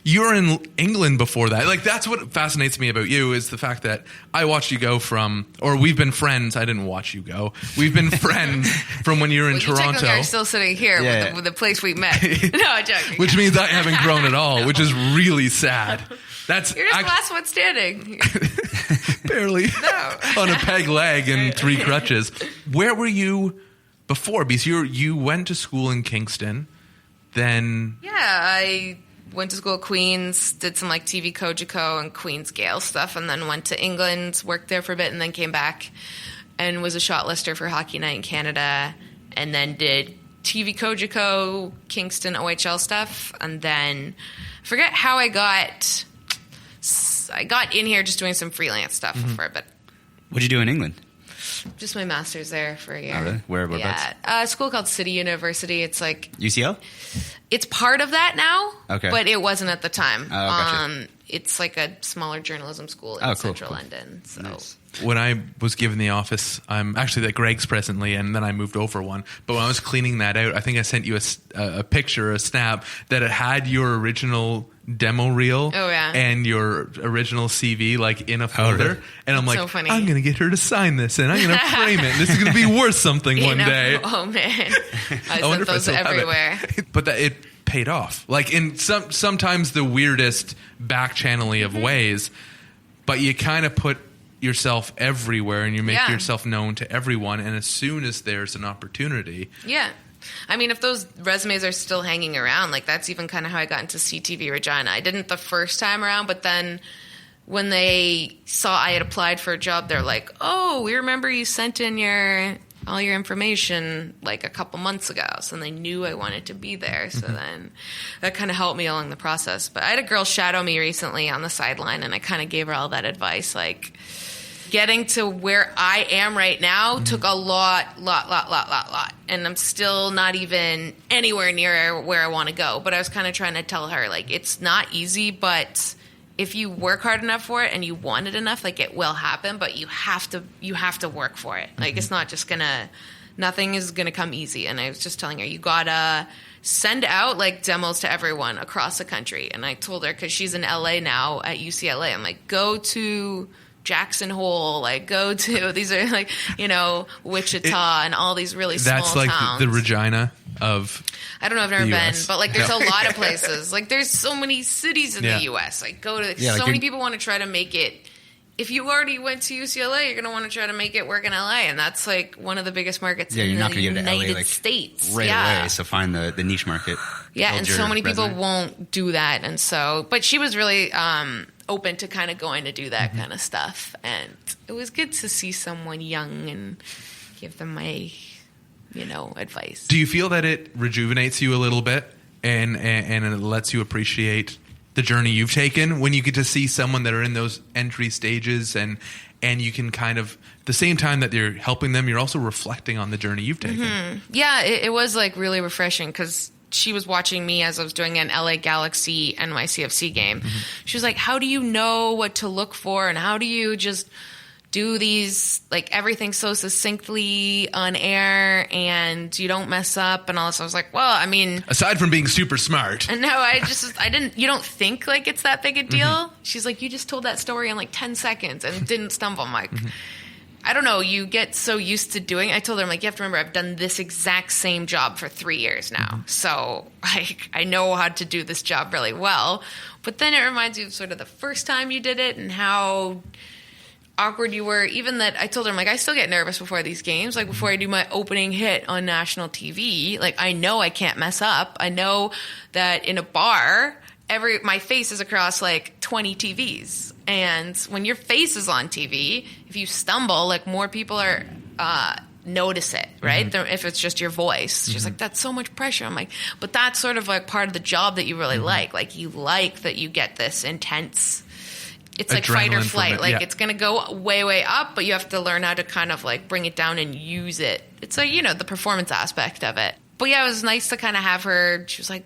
You were in England before that. Like, that's what fascinates me about you, is the fact that I watched you go we've been friends. I didn't watch you go. We've been friends from when you were in Toronto. You're still sitting here with the place we met. No, I'm joking. Which means I haven't grown at all, which is really sad. You're just the last one standing. Barely. No. On a peg leg and 3 crutches. Where were you before? Because you went to school in Kingston, then... Yeah, I went to school at Queen's, did some like TV Kojiko and Queen's Gale stuff, and then went to England, worked there for a bit, and then came back and was a shot lister for Hockey Night in Canada, and then did TV Kojiko, Kingston OHL stuff, and then I forget how I got I got in here just doing some freelance stuff for a bit. What'd you do in England? Just my master's there for a year. Oh, really? Whereabouts? Yeah, a school called City University. It's like UCL. It's part of that now. Okay, but it wasn't at the time. Oh, gotcha. It's like a smaller journalism school in central London. So. Nice. When I was given the office, I'm actually at Greg's presently, and then I moved over one. But when I was cleaning that out, I think I sent you a picture, a snap, that it had your original demo reel and your original CV like in a folder. Really? And I'm like, so funny. I'm going to get her to sign this, and I'm going to frame it. This is going to be worth something one day. Oh, man. I sent those everywhere. But it paid off. Like in sometimes the weirdest back channeling of ways, but you kind of put yourself everywhere and you make yourself known to everyone, and as soon as there's an opportunity. Yeah. I mean, if those resumes are still hanging around, like that's even kind of how I got into CTV Regina. I didn't the first time around, but then when they saw I had applied for a job, they're like, oh, we remember you sent in all your information like a couple months ago. So they knew I wanted to be there. So then that kind of helped me along the process. But I had a girl shadow me recently on the sideline, and I kind of gave her all that advice. Like, getting to where I am right now took a lot. And I'm still not even anywhere near where I want to go. But I was kind of trying to tell her, like, it's not easy, but if you work hard enough for it and you want it enough, like, it will happen, but you have to work for it. Like, it's not just nothing is gonna come easy. And I was just telling her, you gotta send out like demos to everyone across the country. And I told her, because she's in LA now at UCLA, I'm like, go to Jackson Hole, like go to, these are like, Wichita and all these really small towns. That's like the Regina of I don't know, I've never been, but like there's a lot of places. Like there's so many cities in the US. Like go to, so many people want to try to make it. If you already went to UCLA, you're going to want to try to make it work in LA. And that's like one of the biggest markets in the United States. Right away. So find the niche market. Yeah. And so many people won't do that. And so, but she was really open to kind of going to do that kind of stuff. And it was good to see someone young and give them my, advice. Do you feel that it rejuvenates you a little bit and it lets you appreciate the journey you've taken when you get to see someone that are in those entry stages and you can kind of, the same time that you're helping them, you're also reflecting on the journey you've taken? Mm-hmm. Yeah, it was like really refreshing because she was watching me as I was doing an LA Galaxy NYCFC game. Mm-hmm. She was like, how do you know what to look for and how do you just do these, like everything so succinctly on air and you don't mess up and all this. I was like, well, I mean, aside from being super smart. And no, you don't think like it's that big a deal. Mm-hmm. She's like, you just told that story in like 10 seconds and didn't stumble. I'm like, I don't know. You get so used to doing it. I told her, I'm like, you have to remember, I've done this exact same job for 3 years now. So I know how to do this job really well. But then it reminds you of sort of the first time you did it and how awkward you were. Even that, I told her, I'm like, I still get nervous before these games. Like before I do my opening hit on national TV, like I know I can't mess up. I know that in a bar, my face is across like 20 TVs. And when your face is on TV, if you stumble, like more people are notice it, right? Mm-hmm. If it's just your voice. She's like, that's so much pressure. I'm like, but that's sort of like part of the job that you really like. Like you like that you get this intense, it's like fight or flight. Like it's going to go way, way up, but you have to learn how to kind of like bring it down and use it. It's like, the performance aspect of it. But yeah, it was nice to kind of have her, she was like,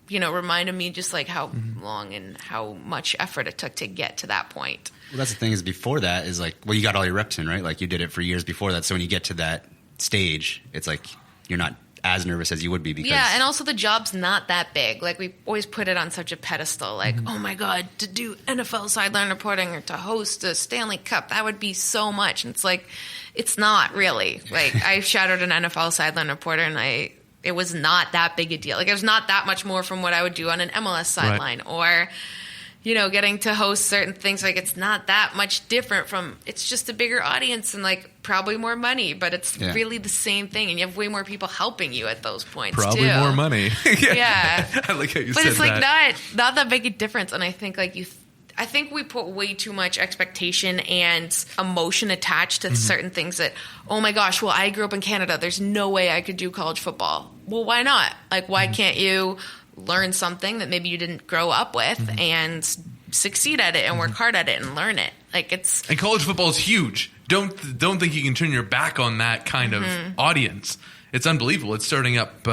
reminded me just like how long and how much effort it took to get to that point. Well, that's the thing is before that is like, well, you got all your reps in, right? Like you did it for years before that. So when you get to that stage, it's like you're not as nervous as you would be because... Yeah, and also the job's not that big. Like, we always put it on such a pedestal. Like, oh my God, to do NFL sideline reporting or to host a Stanley Cup, that would be so much. And it's like, it's not really. Like, I shadowed an NFL sideline reporter and it was not that big a deal. Like, it was not that much more from what I would do on an MLS sideline or... getting to host certain things, like it's not that much different from, it's just a bigger audience and like probably more money, but it's really the same thing. And you have way more people helping you at those points probably too. More money. Yeah. I like how you said that. But it's like not that big a difference. And I think like I think we put way too much expectation and emotion attached to certain things that, oh my gosh, well, I grew up in Canada. There's no way I could do college football. Well, why not? Like, why can't you learn something that maybe you didn't grow up with and succeed at it and work hard at it and learn it. Like and college football is huge. Don't think you can turn your back on that kind of audience. It's unbelievable. It's starting up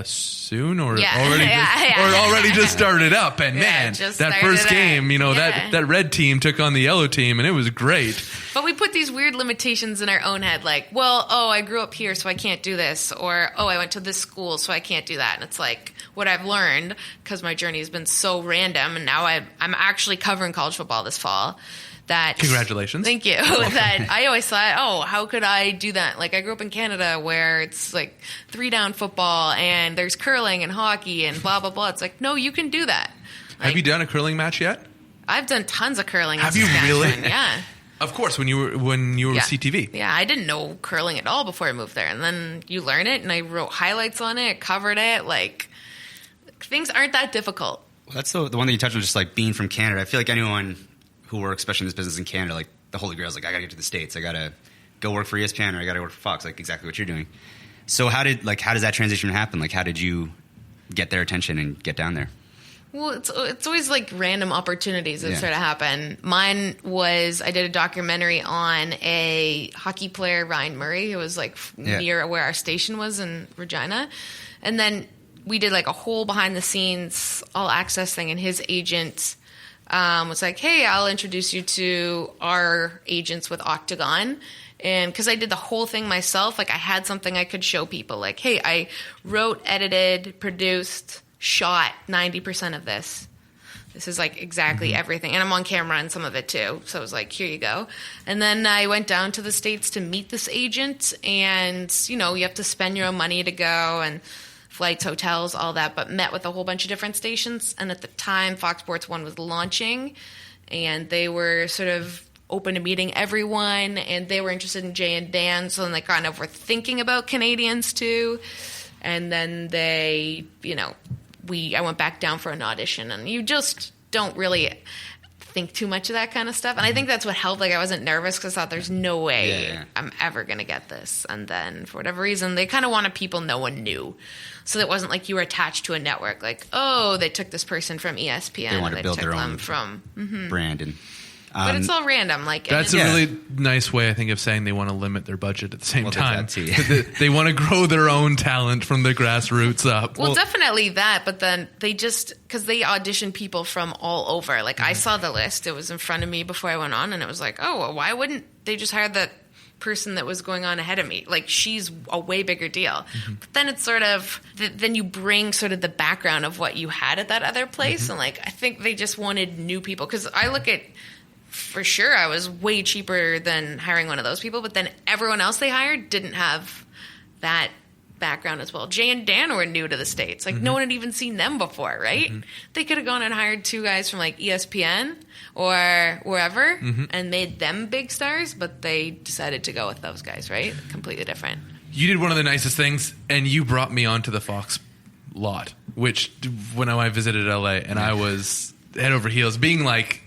soon, or already just started up. And man, that first game, that red team took on the yellow team, and it was great. But we put these weird limitations in our own head, like, well, I grew up here, so I can't do this, or I went to this school, so I can't do that. And it's like what I've learned, because my journey has been so random, and now I'm actually covering college football this fall. Congratulations. Thank you. That I always thought, how could I do that? Like, I grew up in Canada where it's like 3-down football and there's curling and hockey and blah, blah, blah. It's like, no, you can do that. Like, have you done a curling match yet? I've done tons of curling. Have you really? Yeah. Of course, when you were with CTV. Yeah, I didn't know curling at all before I moved there. And then you learn it, and I wrote highlights on it, covered it. Like, things aren't that difficult. Well, that's the one that you touched on, just like being from Canada. I feel like anyone who works, especially in this business in Canada, like the holy grail is like, I gotta get to the States. I gotta go work for ESPN, or I gotta work for Fox, like exactly what you're doing. So how does that transition happen? Like, how did you get their attention and get down there? Well, it's always like random opportunities that sort of happen. Mine was, I did a documentary on a hockey player, Ryan Murray, who was like near where our station was in Regina. And then we did like a whole behind the scenes all access thing, and his agent was like, hey, I'll introduce you to our agents with Octagon. And because I did the whole thing myself, like I had something I could show people. Like, hey, I wrote, edited, produced, shot 90% of this. This is like exactly everything. And I'm on camera in some of it too. So I was like, here you go. And then I went down to the States to meet this agent. And, you have to spend your own money to go, and flights, hotels, all that, but met with a whole bunch of different stations. And at the time, Fox Sports 1 was launching, and they were sort of open to meeting everyone, and they were interested in Jay and Dan, so then they kind of were thinking about Canadians too. And then they, I went back down for an audition, and you just don't really think too much of that kind of stuff. And I think that's what helped. Like, I wasn't nervous because I thought there's no way I'm ever going to get this. And then for whatever reason, they kind of wanted people no one knew. So it wasn't like you were attached to a network. Like, they took this person from ESPN. They want to build their own brand. And but it's all random. Like, that's a really nice way, I think, of saying they want to limit their budget at the same time. They want to grow their own talent from the grassroots up. Well, definitely that. But then they just, because they audition people from all over. Like, I saw the list. It was in front of me before I went on, and it was like, why wouldn't they just hire the person that was going on ahead of me? Like, she's a way bigger deal. But then it's sort of, then you bring sort of the background of what you had at that other place. And like, I think they just wanted new people. Because I look at, for sure, I was way cheaper than hiring one of those people, but then everyone else they hired didn't have that background as well. Jay and Dan were new to the States. Like, no one had even seen them before, right? They could have gone and hired 2 guys from like ESPN or wherever and made them big stars, but they decided to go with those guys, right? Completely different. You did one of the nicest things, and you brought me onto the Fox lot, which when I visited LA, and I was head over heels, being like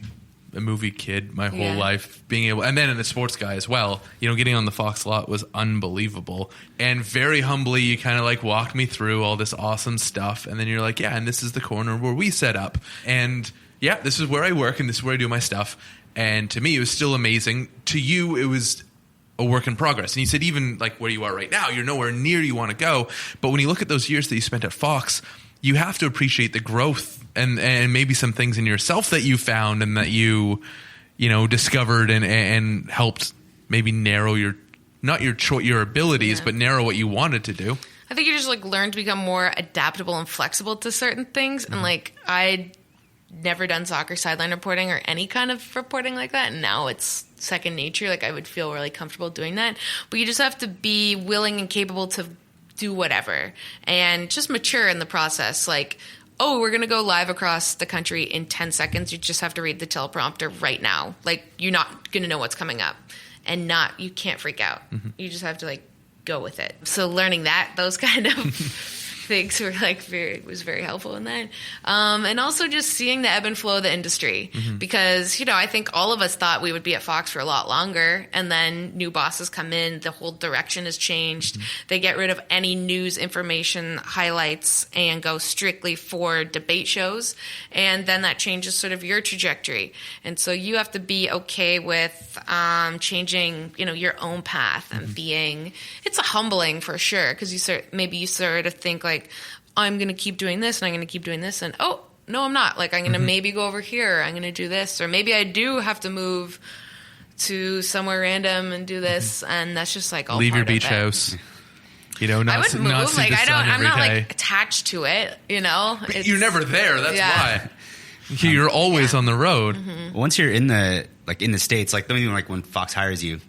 a movie kid my whole life, being able, and then in the sports guy as well, getting on the Fox lot was unbelievable. And very humbly, you kind of like walked me through all this awesome stuff. And then you're like, and this is the corner where we set up. And this is where I work, and this is where I do my stuff. And to me, it was still amazing. To you, it was a work in progress. And you said, even like where you are right now, you're nowhere near you want to go. But when you look at those years that you spent at Fox, you have to appreciate the growth and maybe some things in yourself that you found and that you discovered and helped maybe narrow your abilities, but narrow what you wanted to do. I think you just like learn to become more adaptable and flexible to certain things. And like, I'd never done soccer sideline reporting or any kind of reporting like that. And now it's second nature. Like, I would feel really comfortable doing that. But you just have to be willing and capable to do whatever and just mature in the process. Like, we're going to go live across the country in 10 seconds. You just have to read the teleprompter right now. Like, you're not going to know what's coming up, and you can't freak out. You just have to like go with it. So learning those kind of thinks were like was very helpful in that. And also just seeing the ebb and flow of the industry, because, you know, I think all of us thought we would be at Fox for a lot longer, and then new bosses come in, the whole direction has changed. They get rid of any news information highlights and go strictly for debate shows, and then that changes sort of your trajectory. And so you have to be okay with changing, you know, your own path and it's a humbling for sure, because you sort of think like, I'm going to keep doing this and I'm going to keep doing this, and oh no, I'm not. Like, I'm going to maybe go over here, I'm going to do this, or maybe I do have to move to somewhere random and do this, and that's just like all leave part your beach of it. house. You know, not, I would move. not see like the sun I'm every not day. like attached to it. You know, You're never there. That's why. You're always on the road. Once you're in the States, like when Fox hires you,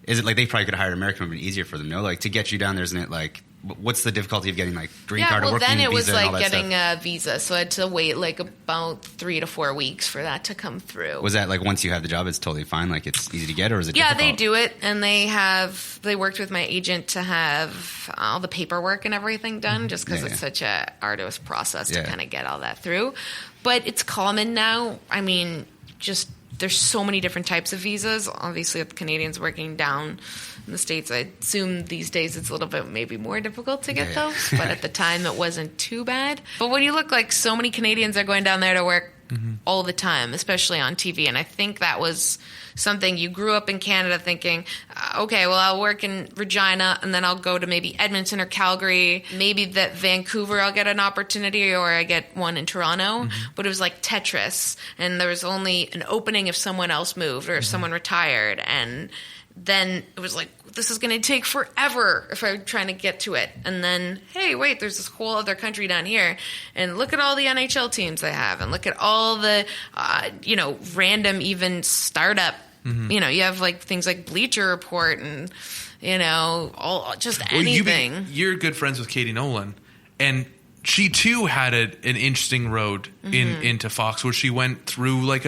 is it like they probably could have hired American, would have been easier for them? No, like to get you down there, isn't it? Like, what's the difficulty of getting like green card or working visa? Then it was like getting stuff? a visa, so I had to wait like about 3 to 4 weeks for that to come through. Was that like once you have the job, it's totally fine? Like it's easy to get, or is it? Yeah, difficult? they do it, and they worked with my agent to have all the paperwork and everything done, just because it's such a arduous process to kind of get all that through. But it's common now. I mean, just there's so many different types of visas. Obviously, with Canadians working down in the States, I assume these days it's a little bit maybe more difficult to get those. But at the time, it wasn't too bad. But when you look, like so many Canadians are going down there to work all the time, especially on TV. And I think that was something you grew up in Canada thinking, okay, well, I'll work in Regina and then I'll go to maybe Edmonton or Calgary. Maybe that Vancouver I'll get an opportunity, or I get one in Toronto. But it was like Tetris, and there was only an opening if someone else moved or if someone retired. And then it was like, this is going to take forever if I'm trying to get to it. And then, hey, wait, there's this whole other country down here. And look at all the NHL teams they have. And look at all the, random even startup. You know, you have like things like Bleacher Report and, you know, anything. You're good friends with Katie Nolan. And she too had an interesting road into Fox, where she went through like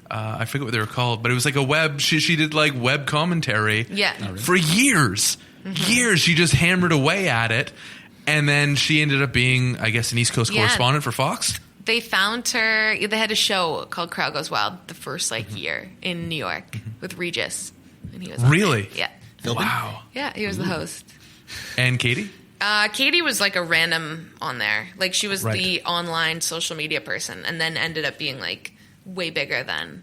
I forget what they were called, but it was like a web. She did like web commentary. For years. Years. She just hammered away at it, and then she ended up being, I guess, an East Coast correspondent for Fox. They found her. They had a show called Crowd Goes Wild the first year in New York with Regis, and he was really. Yeah. Wow. Yeah, he was the host. And Katie. Katie was like a random on there. Like she was the online social media person, and then ended up being like way bigger than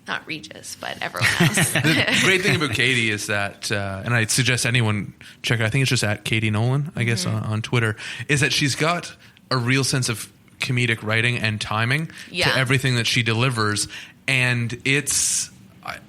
not Regis, but everyone else. The great thing about Katie is that, and I suggest anyone check her, I think it's just at Katie Nolan, I guess, on Twitter, is that she's got a real sense of comedic writing and timing to everything that she delivers. And it's,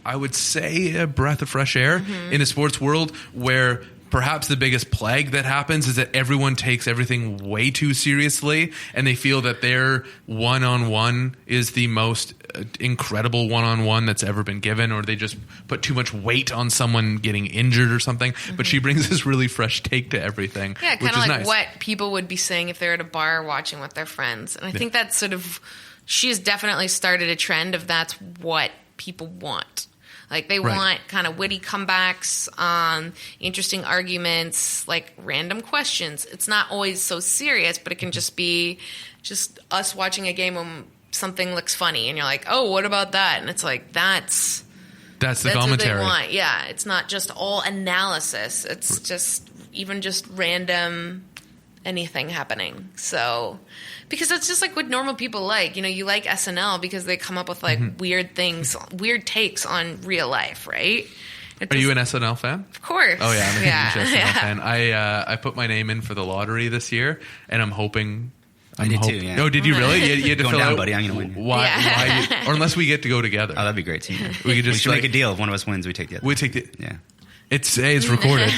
I would say, a breath of fresh air in the sports world, where perhaps the biggest plague that happens is that everyone takes everything way too seriously, and they feel that their one-on-one is the most incredible one-on-one that's ever been given, or they just put too much weight on someone getting injured or something. But she brings this really fresh take to everything. Yeah, kind of like nice. What people would be saying if they're at a bar watching with their friends. And I think that's sort of, she's definitely started a trend of that's what people want. Like, they want kind of witty comebacks, interesting arguments, like random questions. It's not always so serious, but it can just be just us watching a game when something looks funny, and you're like, oh, what about that? And it's like, that's the commentary. What they want. Yeah, it's not just all analysis. It's just even just random anything happening. So, because it's just like what normal people like. You know, you like SNL because they come up with like weird things, weird takes on real life, right? Are you an SNL fan? Of course. Oh yeah, I'm a huge SNL fan. I put my name in for the lottery this year, and I'm hoping. I did too. Yeah. Oh, did you really? You had to going fill down, out, buddy. I'm gonna win. Why? Or unless we get to go together. Oh, that'd be great too. We could just make a deal. If one of us wins, we take the other. We take the. Yeah. It's recorded.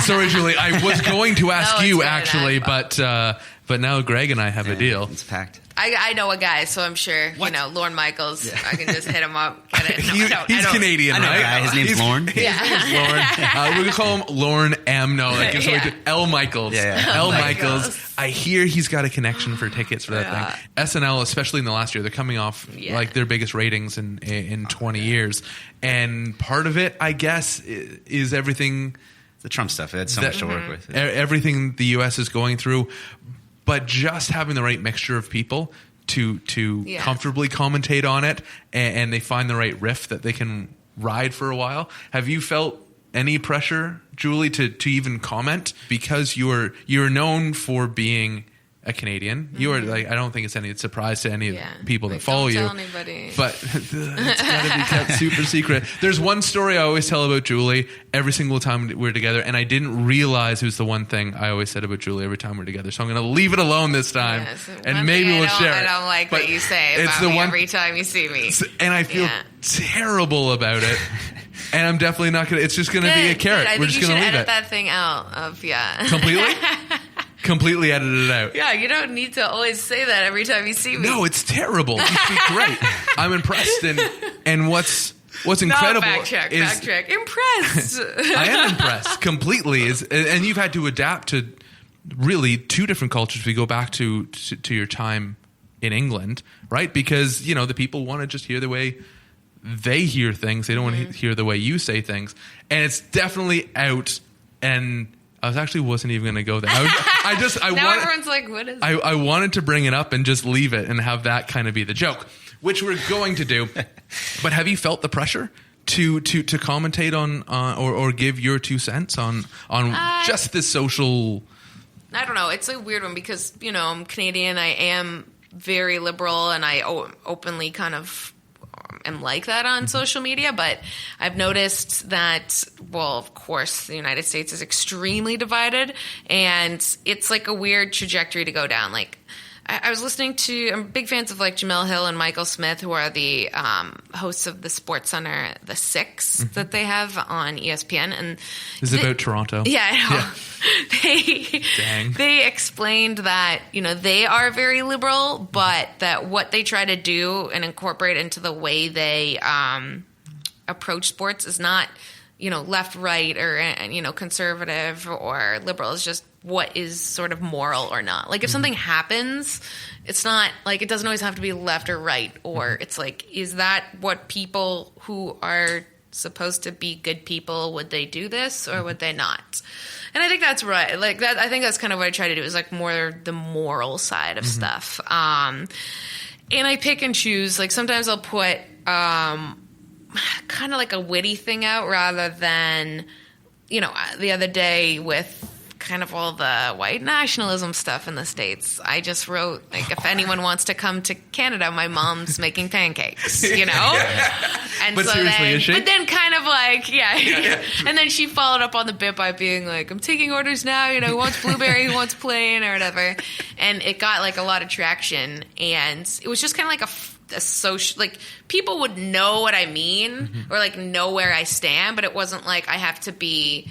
Sorry, Julie. I was going to ask you actually, but now Greg and I have a deal. It's packed. I know a guy, so I'm sure, Lorne Michaels, I can just hit him up. Get it. He's Canadian, I know right? a guy. His name's Lorne. His name's Lorne. We're going to call him Lorne M Noel. L Michaels. L Michaels. I hear he's got a connection for tickets for that thing. SNL, especially in the last year, they're coming off like their biggest ratings in 20 years. And part of it, I guess, is everything the Trump stuff. It had so much to work with. Everything the U.S. is going through, but just having the right mixture of people to comfortably commentate on it, and they find the right riff that they can ride for a while. Have you felt any pressure, Julie, to even comment, because you're known for being a Canadian? You are like, I don't think it's any surprise to any of the people that follow you. Don't tell anybody. But it's got to be kept super secret. There's one story I always tell about Julie every single time we're together, and I didn't realize it was the one thing I always said about Julie every time we're together. So I'm going to leave it alone this time, and maybe we'll share it. I don't like what you say about me every time you see me, and I feel terrible about it. And I'm definitely not going to. It's just going to be a carrot. We're just going to leave edit that thing out of completely. Completely edited it out. Yeah, you don't need to always say that every time you see me. No, it's terrible. You speak great. I'm impressed, and what's incredible fact check. Impressed. I am impressed completely. And you've had to adapt to really two different cultures. We go back to your time in England, right? Because the people want to just hear the way they hear things. They don't want to hear the way you say things, and it's definitely out. And I wasn't even going to go there. Everyone's like, what is it? I wanted to bring it up and just leave it and have that kind of be the joke, which we're going to do. But have you felt the pressure to commentate on or give your 2 cents on just this social? I don't know. It's a weird one because, I'm Canadian. I am very liberal, and I openly kind of am like that on social media, but I've noticed that, well, of course, the United States is extremely divided, and it's like a weird trajectory to go down. Like, I was listening to, I'm big fans of like Jamel Hill and Michael Smith, who are the hosts of the Sports Center, The Six, that they have on ESPN. And this is about Toronto. Yeah, I know. They explained that, they are very liberal, but that what they try to do and incorporate into the way they approach sports is not, left, right, or, conservative or liberal. It's just what is sort of moral or not. Like, if something happens, it's not like, it doesn't always have to be left or right, or it's like, is that what people who are supposed to be good people, would they do this or would they not? And I think that's right. Like, that, I think that's kind of what I try to do, is like more the moral side of stuff. And I pick and choose. Like, sometimes I'll put kind of like a witty thing out rather than, the other day with kind of all the white nationalism stuff in the States, I just wrote, like, if anyone wants to come to Canada, my mom's making pancakes, And but so seriously, is she? But then kind of like, and then she followed up on the bit by being like, I'm taking orders now, who wants blueberry, who wants plain, or whatever. And it got like a lot of traction, and it was just kind of like a social, like, people would know what I mean, or like know where I stand, but it wasn't like I have to be.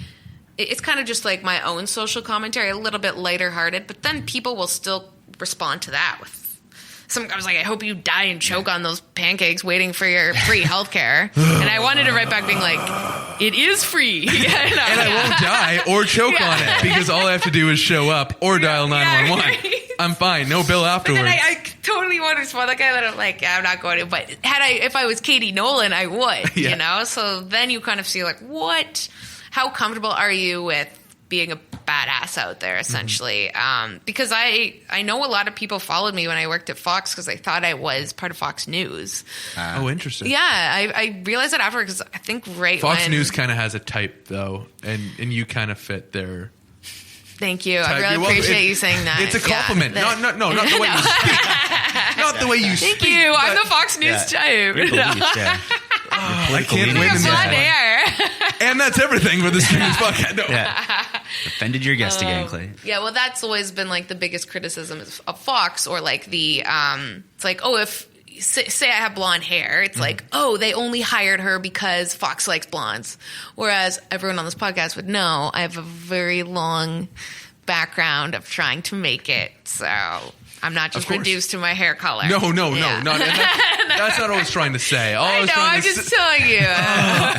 It's kind of just like my own social commentary, a little bit lighter hearted, but then people will still respond to that with some guy was like, I hope you die and choke on those pancakes waiting for your free healthcare. And I wanted to write back being like, it is free. And I won't die or choke on it, because all I have to do is show up or dial 911. Right. I'm fine. No bill afterwards. But then I totally want to respond like that. I'm like, I'm not going to. But if I was Katie Nolan, I would, So then you kind of see like, how comfortable are you with being a badass out there, essentially? Because I know a lot of people followed me when I worked at Fox because they thought I was part of Fox News. Oh, interesting. Yeah, I realized that after, because I think Fox News kind of has a type, though, and you kind of fit their... Thank you. I really appreciate you saying that. It's a compliment. No, not the way you speak. Not the way you speak. Thank you. I'm the Fox News type. I can't wait in this. And that's everything for the Streamers podcast. No. Offended your guest again, Clay. Yeah, well, that's always been like the biggest criticism of Fox, or like the it's like, if say I have blonde hair, it's like, they only hired her because Fox likes blondes, whereas everyone on this podcast would know I have a very long background of trying to make it, so I'm not just reduced to my hair color. No. That's not what I was trying to say. I'm just telling you.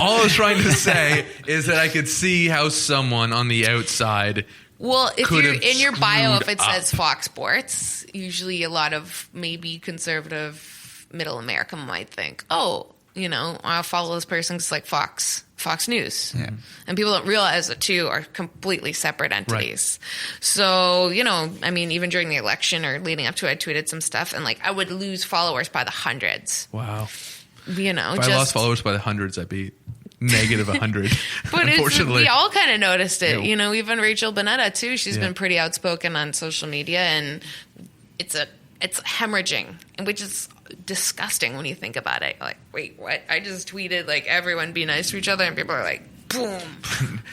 All I was trying to say is that I could see how someone on the outside. Well, if you're in your bio, if it says Fox Sports, usually a lot of maybe conservative middle America might think, I'll follow this person because like Fox Fox News. Yeah. And people don't realize the two are completely separate entities. Right. So, I mean, even during the election or leading up to it, I tweeted some stuff and I would lose followers by the hundreds. Wow. If I lost followers by the hundreds, I'd be negative 100. But unfortunately, we all kind of noticed it. Yeah. Even Rachel Bonetta too. She's been pretty outspoken on social media, and it's hemorrhaging, which is disgusting when you think about it. Like, wait, what? I just tweeted everyone be nice to each other, and people are like, boom.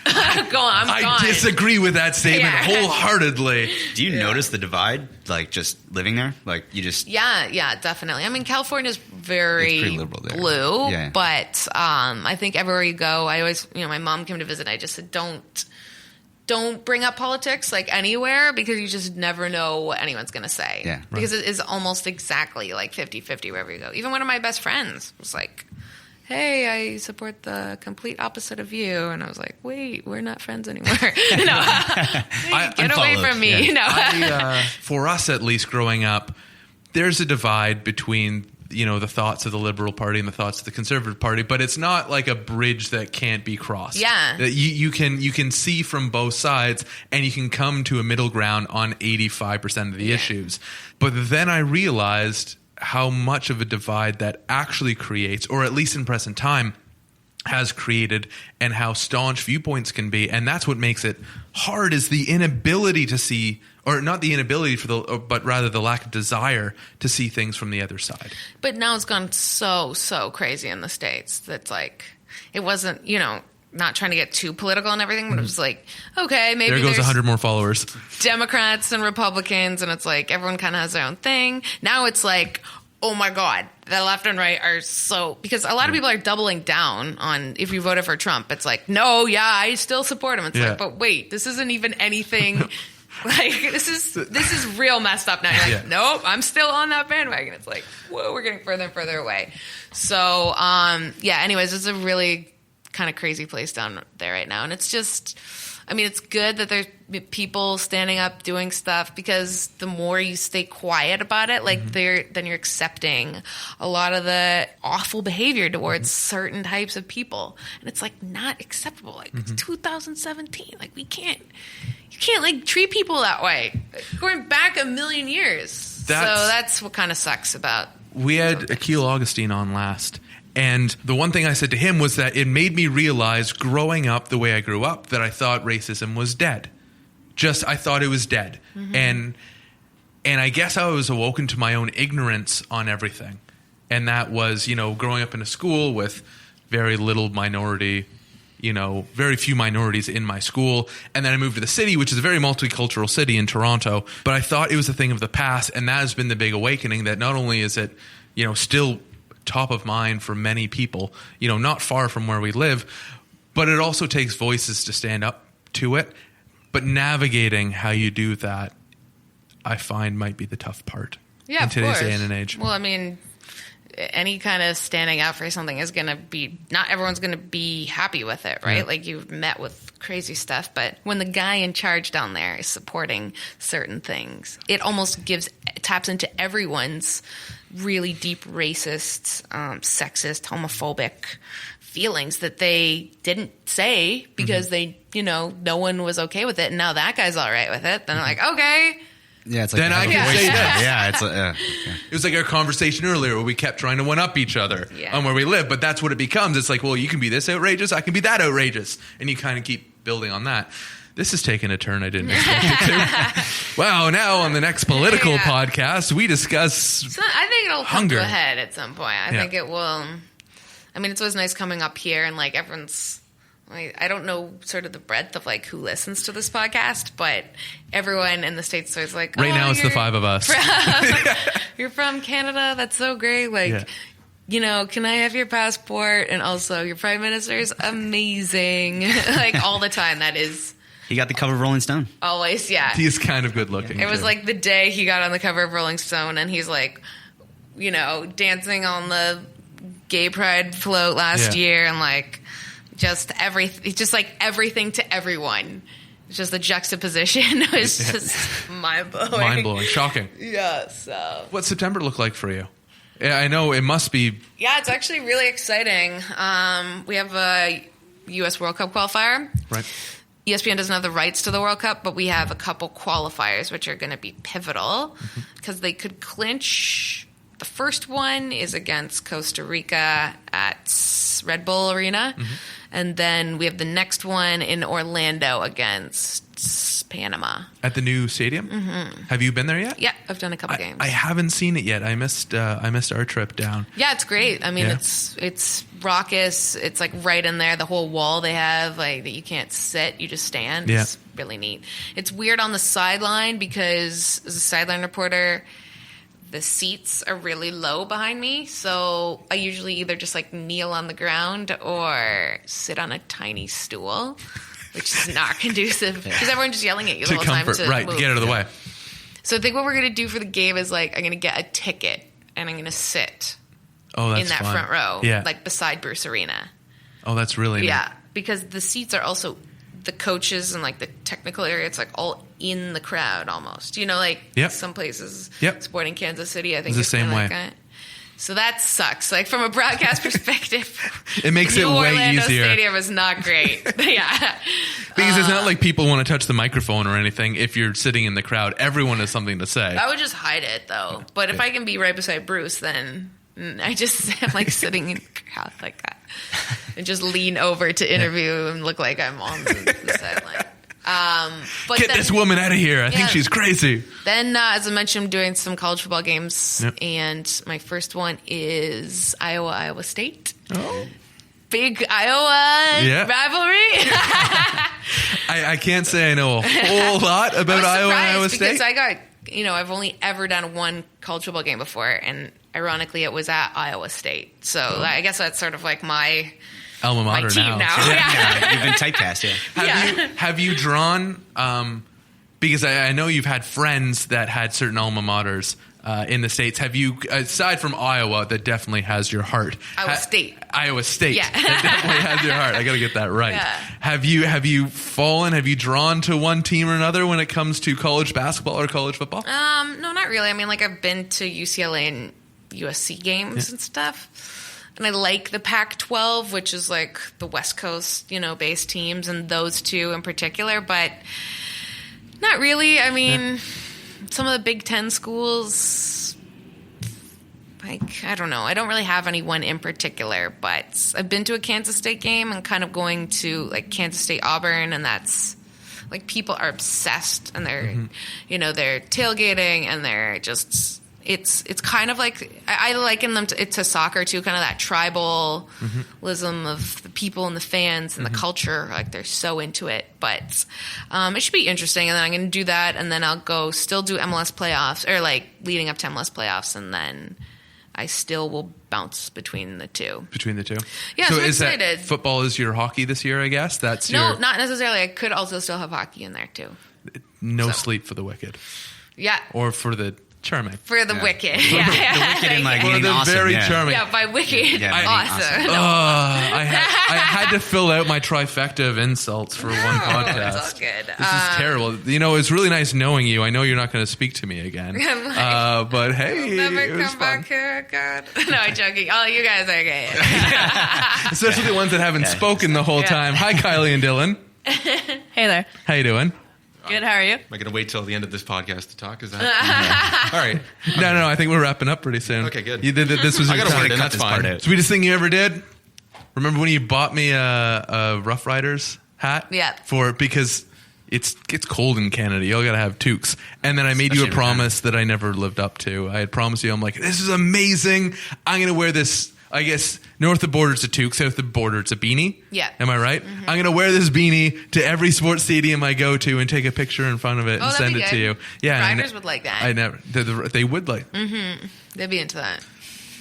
I'm gone. I disagree with that statement wholeheartedly. Do you notice the divide, just living there? You just... Yeah, definitely. I mean, California's very blue, but I think everywhere you go, I always, my mom came to visit, and I just said, don't bring up politics anywhere, because you just never know what anyone's going to say. Yeah, right. Because it is almost exactly 50-50 wherever you go. Even one of my best friends was like, hey, I support the complete opposite of you. And I was like, wait, we're not friends anymore. Get away from me. Yeah. For us, at least, growing up, there's a divide between the thoughts of the Liberal Party and the thoughts of the Conservative Party, but it's not like a bridge that can't be crossed. Yeah. You can see from both sides, and you can come to a middle ground on 85% of the issues. But then I realized how much of a divide that actually creates, or at least in present time has created, and how staunch viewpoints can be. And that's what makes it hard, is the inability to see, or not the inability but rather the lack of desire to see things from the other side. But now it's gone so crazy in the States that's it wasn't, not trying to get too political and everything, but it was okay, maybe there goes 100 more followers. Democrats and Republicans, and it's everyone kind of has their own thing. Now it's oh my God, the left and right are so... Because a lot of people are doubling down on, if you voted for Trump, it's no, I still support him. It's but wait, this isn't even anything... this is real messed up now. You're nope, I'm still on that bandwagon. It's whoa, we're getting further and further away. So, anyways, it's a really kind of crazy place down there right now. And it's just, I mean, it's good that there's people standing up doing stuff, because the more you stay quiet about it, then you're accepting a lot of the awful behavior towards certain types of people. And it's not acceptable. It's 2017. You can't treat people that way. Going back a million years. So that's what kind of sucks about. We had Akil Augustine on last. And the one thing I said to him was that it made me realize, growing up the way I grew up, that I thought racism was dead. I thought it was dead. Mm-hmm. And I guess I was awoken to my own ignorance on everything. And that was, growing up in a school with very little minority, very few minorities in my school. And then I moved to the city, which is a very multicultural city in Toronto. But I thought it was a thing of the past. And that has been the big awakening, that not only is it, still top of mind for many people, not far from where we live, but it also takes voices to stand up to it. But navigating how you do that, I find, might be the tough part in today's day and age. Well, I mean, any kind of standing out for something is going to be, not everyone's going to be happy with it, right? Yeah. You've met with crazy stuff, but when the guy in charge down there is supporting certain things, it almost taps into everyone's really deep racist, sexist, homophobic feelings that they didn't say because they, no one was okay with it. And now that guy's all right with it. Then they're okay. Yeah, it's then I can say that. Yeah, it's It was our conversation earlier where we kept trying to one-up each other on where we live. But that's what it becomes. It's well, you can be this outrageous, I can be that outrageous. And you kind of keep building on that. This has taken a turn I didn't expect it to. Wow, now on the next political podcast, we discuss I think it'll come hunger. To a head at some point. I think it will. I mean, it's always nice coming up here and everyone's... I don't know sort of the breadth of who listens to this podcast, but everyone in the States is right now it's the five of us. You're from Canada. That's so great. Can I have your passport? And also your prime minister is amazing. All the time. That is. He got the cover of Rolling Stone. Always. Yeah. He's kind of good looking. It was the day he got on the cover of Rolling Stone, and he's dancing on the gay pride float last year, and just everything to everyone. It's just the juxtaposition was just mind-blowing. Mind-blowing. Shocking. Yeah, so. What's September look like for you? Yeah, I know it must be. Yeah, it's actually really exciting. We have a U.S. World Cup qualifier. Right. ESPN doesn't have the rights to the World Cup, but we have a couple qualifiers which are going to be pivotal because they could clinch. The first one is against Costa Rica at Red Bull Arena. And then we have the next one in Orlando against Panama. At the new stadium? Have you been there yet? Yeah, I've done a couple games. I haven't seen it yet. I missed our trip down. Yeah, it's great. I mean, it's raucous. It's like right in there. The whole wall they have, like that you can't sit, you just stand. Yeah. It's really neat. It's weird on the sideline because as a sideline reporter, the seats are really low behind me, so I usually either just like kneel on the ground or sit on a tiny stool, which is not conducive because everyone's just yelling at you the whole time to right, move. Get out of the way. So I think what we're going to do for the game is like I'm going to get a ticket and I'm going to sit in that front row, like beside Bruce Arena. Oh, that's really neat. Yeah, because the seats are also the coaches and like the technical area. It's like all in the crowd almost. You know, like some places. Sporting Kansas City, I think it's the same way. So that sucks. Like from a broadcast perspective, it makes it way Orlando easier. Stadium is not great. Yeah, because it's not like people want to touch the microphone or anything. If you're sitting in the crowd, everyone has something to say. I would just hide it though. But if I can be right beside Bruce, then I just am like sitting in the crowd like that and just lean over to interview and look like I'm on the sideline. Get this woman out of here. I think she's crazy. Then, as I mentioned, I'm doing some college football games, and my first one is Iowa State. Oh. Big Iowa rivalry. I can't say I know a whole lot about Iowa State. Because I got, I've only ever done one college football game before, and ironically, it was at Iowa State. So I guess that's sort of like my alma mater now. You've been typecast. Have you drawn? Because I know you've had friends that had certain alma maters in the States. Have you, aside from Iowa, that definitely has your heart? Iowa State. Yeah. That definitely has your heart. I got to get that right. Yeah. Have you fallen? Have you drawn to one team or another when it comes to college basketball or college football? No, not really. I mean, like I've been to UCLA and USC games and stuff. And I like the Pac-12, which is like the West Coast, based teams, and those two in particular. But not really. I mean, some of the Big Ten schools, like, I don't know. I don't really have anyone in particular. But I've been to a Kansas State game and kind of going to, like, Kansas State Auburn, and that's, like, people are obsessed. And they're, they're tailgating, and they're just... It's kind of like I liken them to soccer too, kind of that tribalism of the people and the fans and the culture. Like they're so into it, but it should be interesting. And then I'm going to do that, and then I'll still do MLS playoffs or like leading up to MLS playoffs, and then I still will bounce between the two. Yeah, so I'm excited. That football is your hockey this year, I guess. No, not necessarily. I could also still have hockey in there too. No sleep for the wicked. Yeah, or for the charming. For the wicked. The wicked and like meaning awesome. Very charming. Yeah, by wicked. Awesome. I had to fill out my trifecta of insults for one podcast. That's all good. This is terrible. It's really nice knowing you. I know you're not going to speak to me again. But hey, I'll never come back here again. No, I'm joking. Oh, you guys are gay. Especially the ones that haven't spoken the whole time. Hi, Kylie and Dylan. Hey there. How you doing? Good, how are you? Am I going to wait till the end of this podcast to talk? Is that all right? No. I think we're wrapping up pretty soon. Okay, good. You did this was I got to wait, and that's fine. Sweetest thing you ever did? Remember when you bought me a Rough Riders hat? Yeah. Because it's cold in Canada. You all got to have toques. And then I made you a promise that I never lived up to. I had promised you. I'm like, this is amazing. I'm going to wear this. I guess north of the border it's a toque, south of the border it's a beanie. Yeah. Am I right? Mm-hmm. I'm going to wear this beanie to every sports stadium I go to and take a picture in front of it and send it to you. Yeah. Riders would like that. They would like. Mm-hmm. They'd be into that.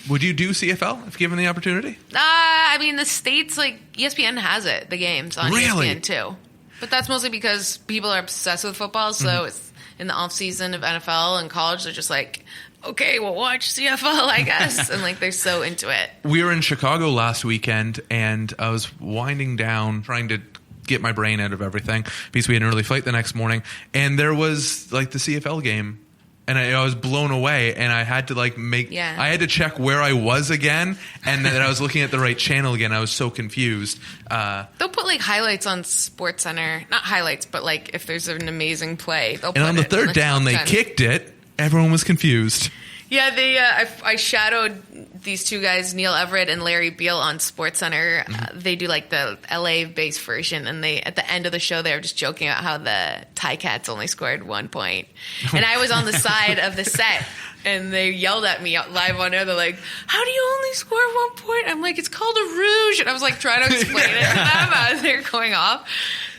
Would you do CFL if given the opportunity? I mean, the States, like, ESPN has it, the games on ESPN too. But that's mostly because people are obsessed with football, so it's in the off-season of NFL and college, they're just like... Okay, we'll watch CFL, I guess. And, like, they're so into it. We were in Chicago last weekend, and I was winding down, trying to get my brain out of everything, because we had an early flight the next morning. And there was, like, the CFL game And I was blown away, and I had to I had to check where I was again, and then I was looking at the right channel again. I was so confused. They'll put highlights on SportsCenter, not highlights, but if there's an amazing play, they'll. And on the third down, they kicked it. Everyone was confused. Yeah, they. I shadowed these two guys, Neil Everett and Larry Beal, on SportsCenter. They do the LA-based version, and they at the end of the show they were just joking about how the Ticats only scored 1 point, and I was on the side of the set, and they yelled at me live on air. They're like, "How do you only score 1 point?" I'm like, "It's called a rouge," and I was trying to explain it to them as they're going off.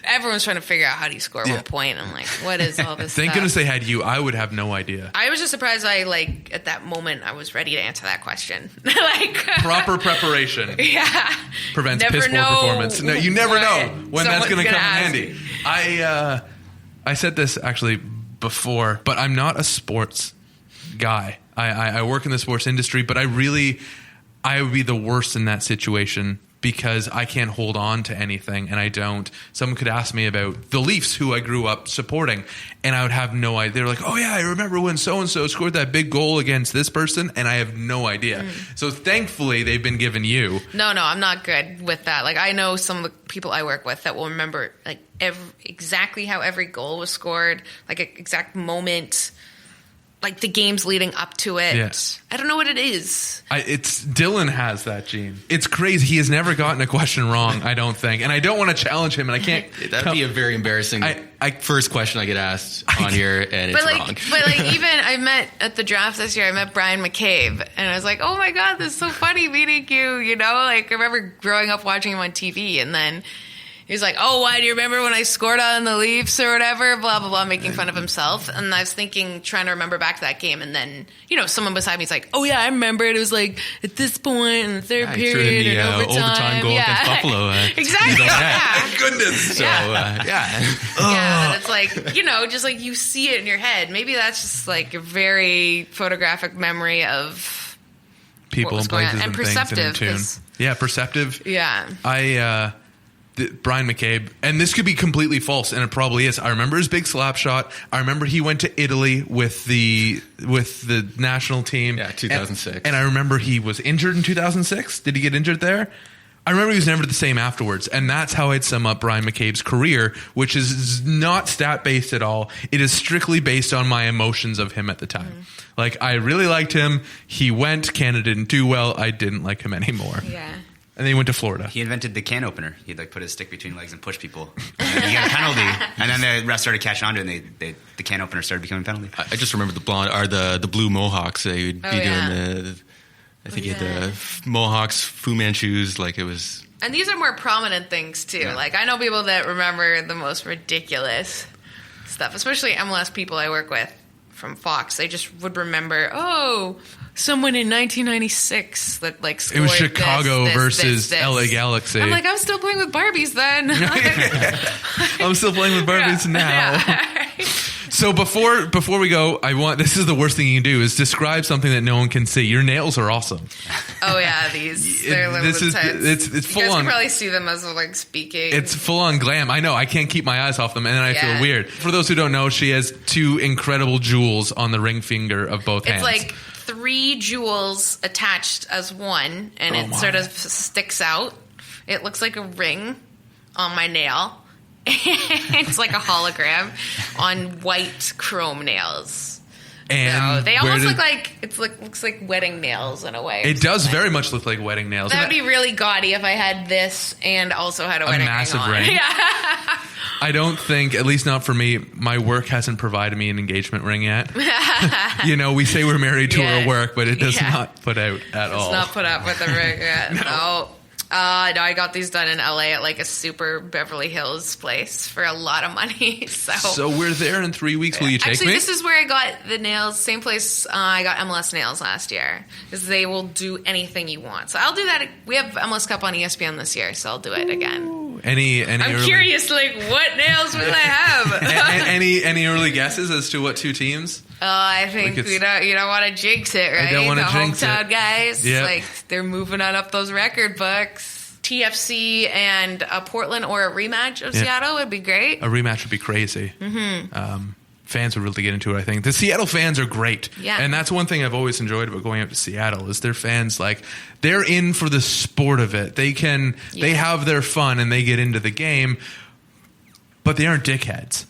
Everyone's trying to figure out how do you score 1 point. I'm like, what is all this Thank stuff? goodness they had you. I would have no idea. I was just surprised at that moment I was ready to answer that question. Proper preparation. Yeah. Prevents piss poor performance. No, you never know when that's going to come in handy. I said this actually before, but I'm not a sports guy. I work in the sports industry, but I would be the worst in that situation, because I can't hold on to anything, and I don't. Someone could ask me about the Leafs, who I grew up supporting, and I would have no idea. They're like, "Oh yeah, I remember when so-and-so scored that big goal against this person," and I have no idea. So thankfully, they've been giving you. No, I'm not good with that. I know some of the people I work with that will remember exactly how every goal was scored, an exact moment, the games leading up to it. Yes. I don't know what it is. Dylan has that gene. It's crazy. He has never gotten a question wrong, I don't think. And I don't want to challenge him, and I can't. That'd be a very embarrassing first question I get asked on here, and it's wrong. But even I met at the draft this year, I met Brian McCabe, and I was like, oh my God, this is so funny meeting you, I remember growing up watching him on TV, and then he was like, "Oh, why do you remember when I scored on the Leafs or whatever?" Blah, blah, blah, making fun of himself. And I was trying to remember back to that game. And then, someone beside me is like, "Oh, yeah, I remember it. It was at this point in the third period in the and overtime goal against Buffalo." Exactly. Thank goodness. So, yeah. It's just you see it in your head. Maybe that's just a very photographic memory of people and places and perceptive. Things and in tune. Yeah, perceptive. Yeah. Brian McCabe, and this could be completely false, and it probably is. I remember his big slap shot. I remember he went to Italy with the national team. Yeah, 2006. And I remember he was injured in 2006. Did he get injured there? I remember he was never the same afterwards, and that's how I'd sum up Brian McCabe's career, which is not stat-based at all. It is strictly based on my emotions of him at the time. I really liked him. He went. Canada didn't do well. I didn't like him anymore. Yeah. And then he went to Florida. He invented the can opener. He'd put his stick between legs and push people. And then he got a penalty. And then the rest started catching on to it, and the can opener started becoming a penalty. I just remember the blonde or the blue mohawks. They would be doing the. I think he had the mohawks, Fu Manchus. It was. And these are more prominent things too. Yeah. I know people that remember the most ridiculous stuff, especially MLS people I work with from Fox. They just would remember, someone in 1996 that scored. It was Chicago versus this. LA Galaxy. I'm I was still playing with Barbies then. I'm still playing with Barbies now. Yeah. So before we go, this is the worst thing you can do is describe something that no one can see. Your nails are awesome. Oh yeah, they're it's full on. You guys can probably see them as speaking. It's full on glam. I know. I can't keep my eyes off them, and then I feel weird. For those who don't know, she has 2 incredible jewels on the ring finger of both hands. It's 3 jewels attached as one, and it sort of sticks out. It looks like a ring on my nail. It's like a hologram on white chrome nails. And they almost look looks like wedding nails in a way. It does very much look like wedding nails. That would be really gaudy if I had this and also had a wedding massive ring on. ring. Yeah. I don't think, at least not for me, my work hasn't provided me an engagement ring yet. We say we're married to our work, but it does not put out at all. It's not put up with the ring yet. No. No, I got these done in LA at a super Beverly Hills place for a lot of money. So we're there in 3 weeks. Will you take me? Actually, this is where I got the nails. Same place I got MLS nails last year. Because they will do anything you want. So I'll do that. We have MLS Cup on ESPN this year, so I'll do it again. I'm curious, what nails will I have? any early guesses as to what 2 teams? I think you don't want to jinx it, right? I don't want to jinx it. Hometown guys, they're moving on up those record books. TFC and Portland or a rematch of Seattle would be great. A rematch would be crazy. Mm-hmm. fans would really get into it, I think. The Seattle fans are great. Yeah. And that's one thing I've always enjoyed about going up to Seattle is their fans, like, they're in for the sport of it. They have their fun and they get into the game, but they aren't dickheads.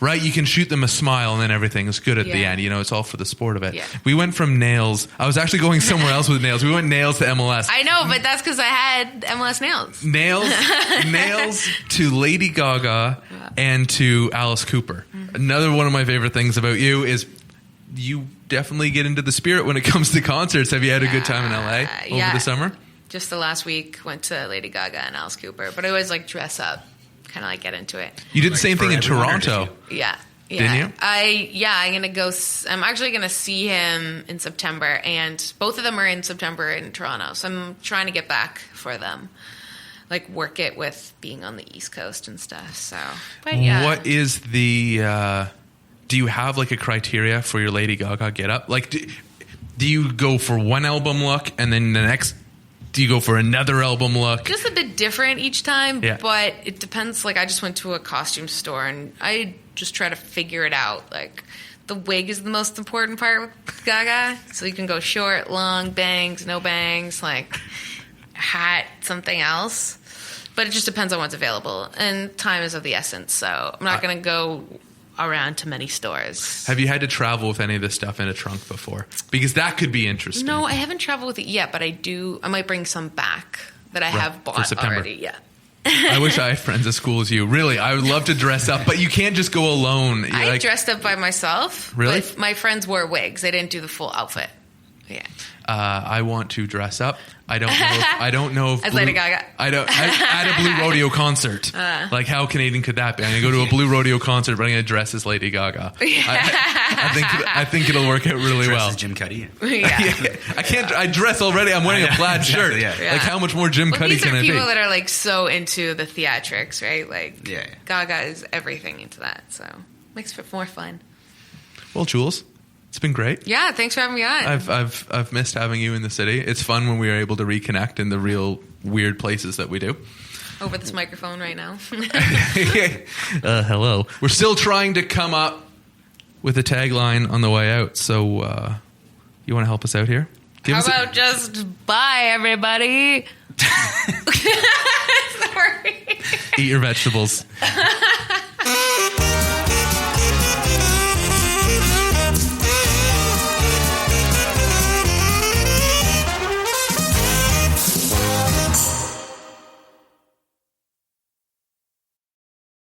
Right? You can shoot them a smile and then everything is good at the end. You know, it's all for the sport of it. Yeah. We went from nails. I was actually going somewhere else with nails. We went nails to MLS. I know, but that's because I had MLS nails. Nails to Lady Gaga and to Alice Cooper. Mm-hmm. Another one of my favorite things about you is you definitely get into the spirit when it comes to concerts. Have you had a good time in LA over the summer? Just the last week, went to Lady Gaga and Alice Cooper. But I always like dress up. Kind of like get into it. You did the same thing in Toronto. Yeah. Didn't you? I'm gonna go. I'm actually gonna see him in September, and both of them are in September in Toronto. So I'm trying to get back for them, like work it with being on the East Coast and stuff. So, but yeah. What is the? Do you have like a criteria for your Lady Gaga get up? Like, do you go for one album look and then the next? Do you go for another album look? Just a bit different each time, but it depends. Like, I just went to a costume store, and I just try to figure it out. Like, the wig is the most important part with Gaga. So you can go short, long, bangs, no bangs, like, hat, something else. But it just depends on what's available. And time is of the essence, so I'm not going to go around to many stores. Have you had to travel with any of this stuff in a trunk before? Because that could be interesting. No, I haven't traveled with it yet, but I might bring some back that I have bought already. Yeah. I wish I had friends as cool as you. Really, I would love to dress up, but you can't just go alone. I dressed up by myself. Really? But my friends wore wigs. They didn't do the full outfit. Yeah. I want to dress up. I don't know if as Lady Gaga. At a Blue Rodeo concert. Like, how Canadian could that be? I'm gonna go to a Blue Rodeo concert, but I'm gonna dress as Lady Gaga. I think it'll work out really well. As Jim Cuddy. Yeah. I can't. I dress already. I'm wearing a plaid shirt. Yeah. Like, how much more Jim Cuddy can I be? These are people that are like so into the theatrics, right? Like, Gaga is everything into that, so makes it more fun. Well, Jules, it's been great. Yeah, thanks for having me on. I've missed having you in the city. It's fun when we are able to reconnect in the real weird places that we do. Over this microphone right now. Hello. We're still trying to come up with a tagline on the way out. So you want to help us out here? How about just bye, everybody? Sorry. Eat your vegetables.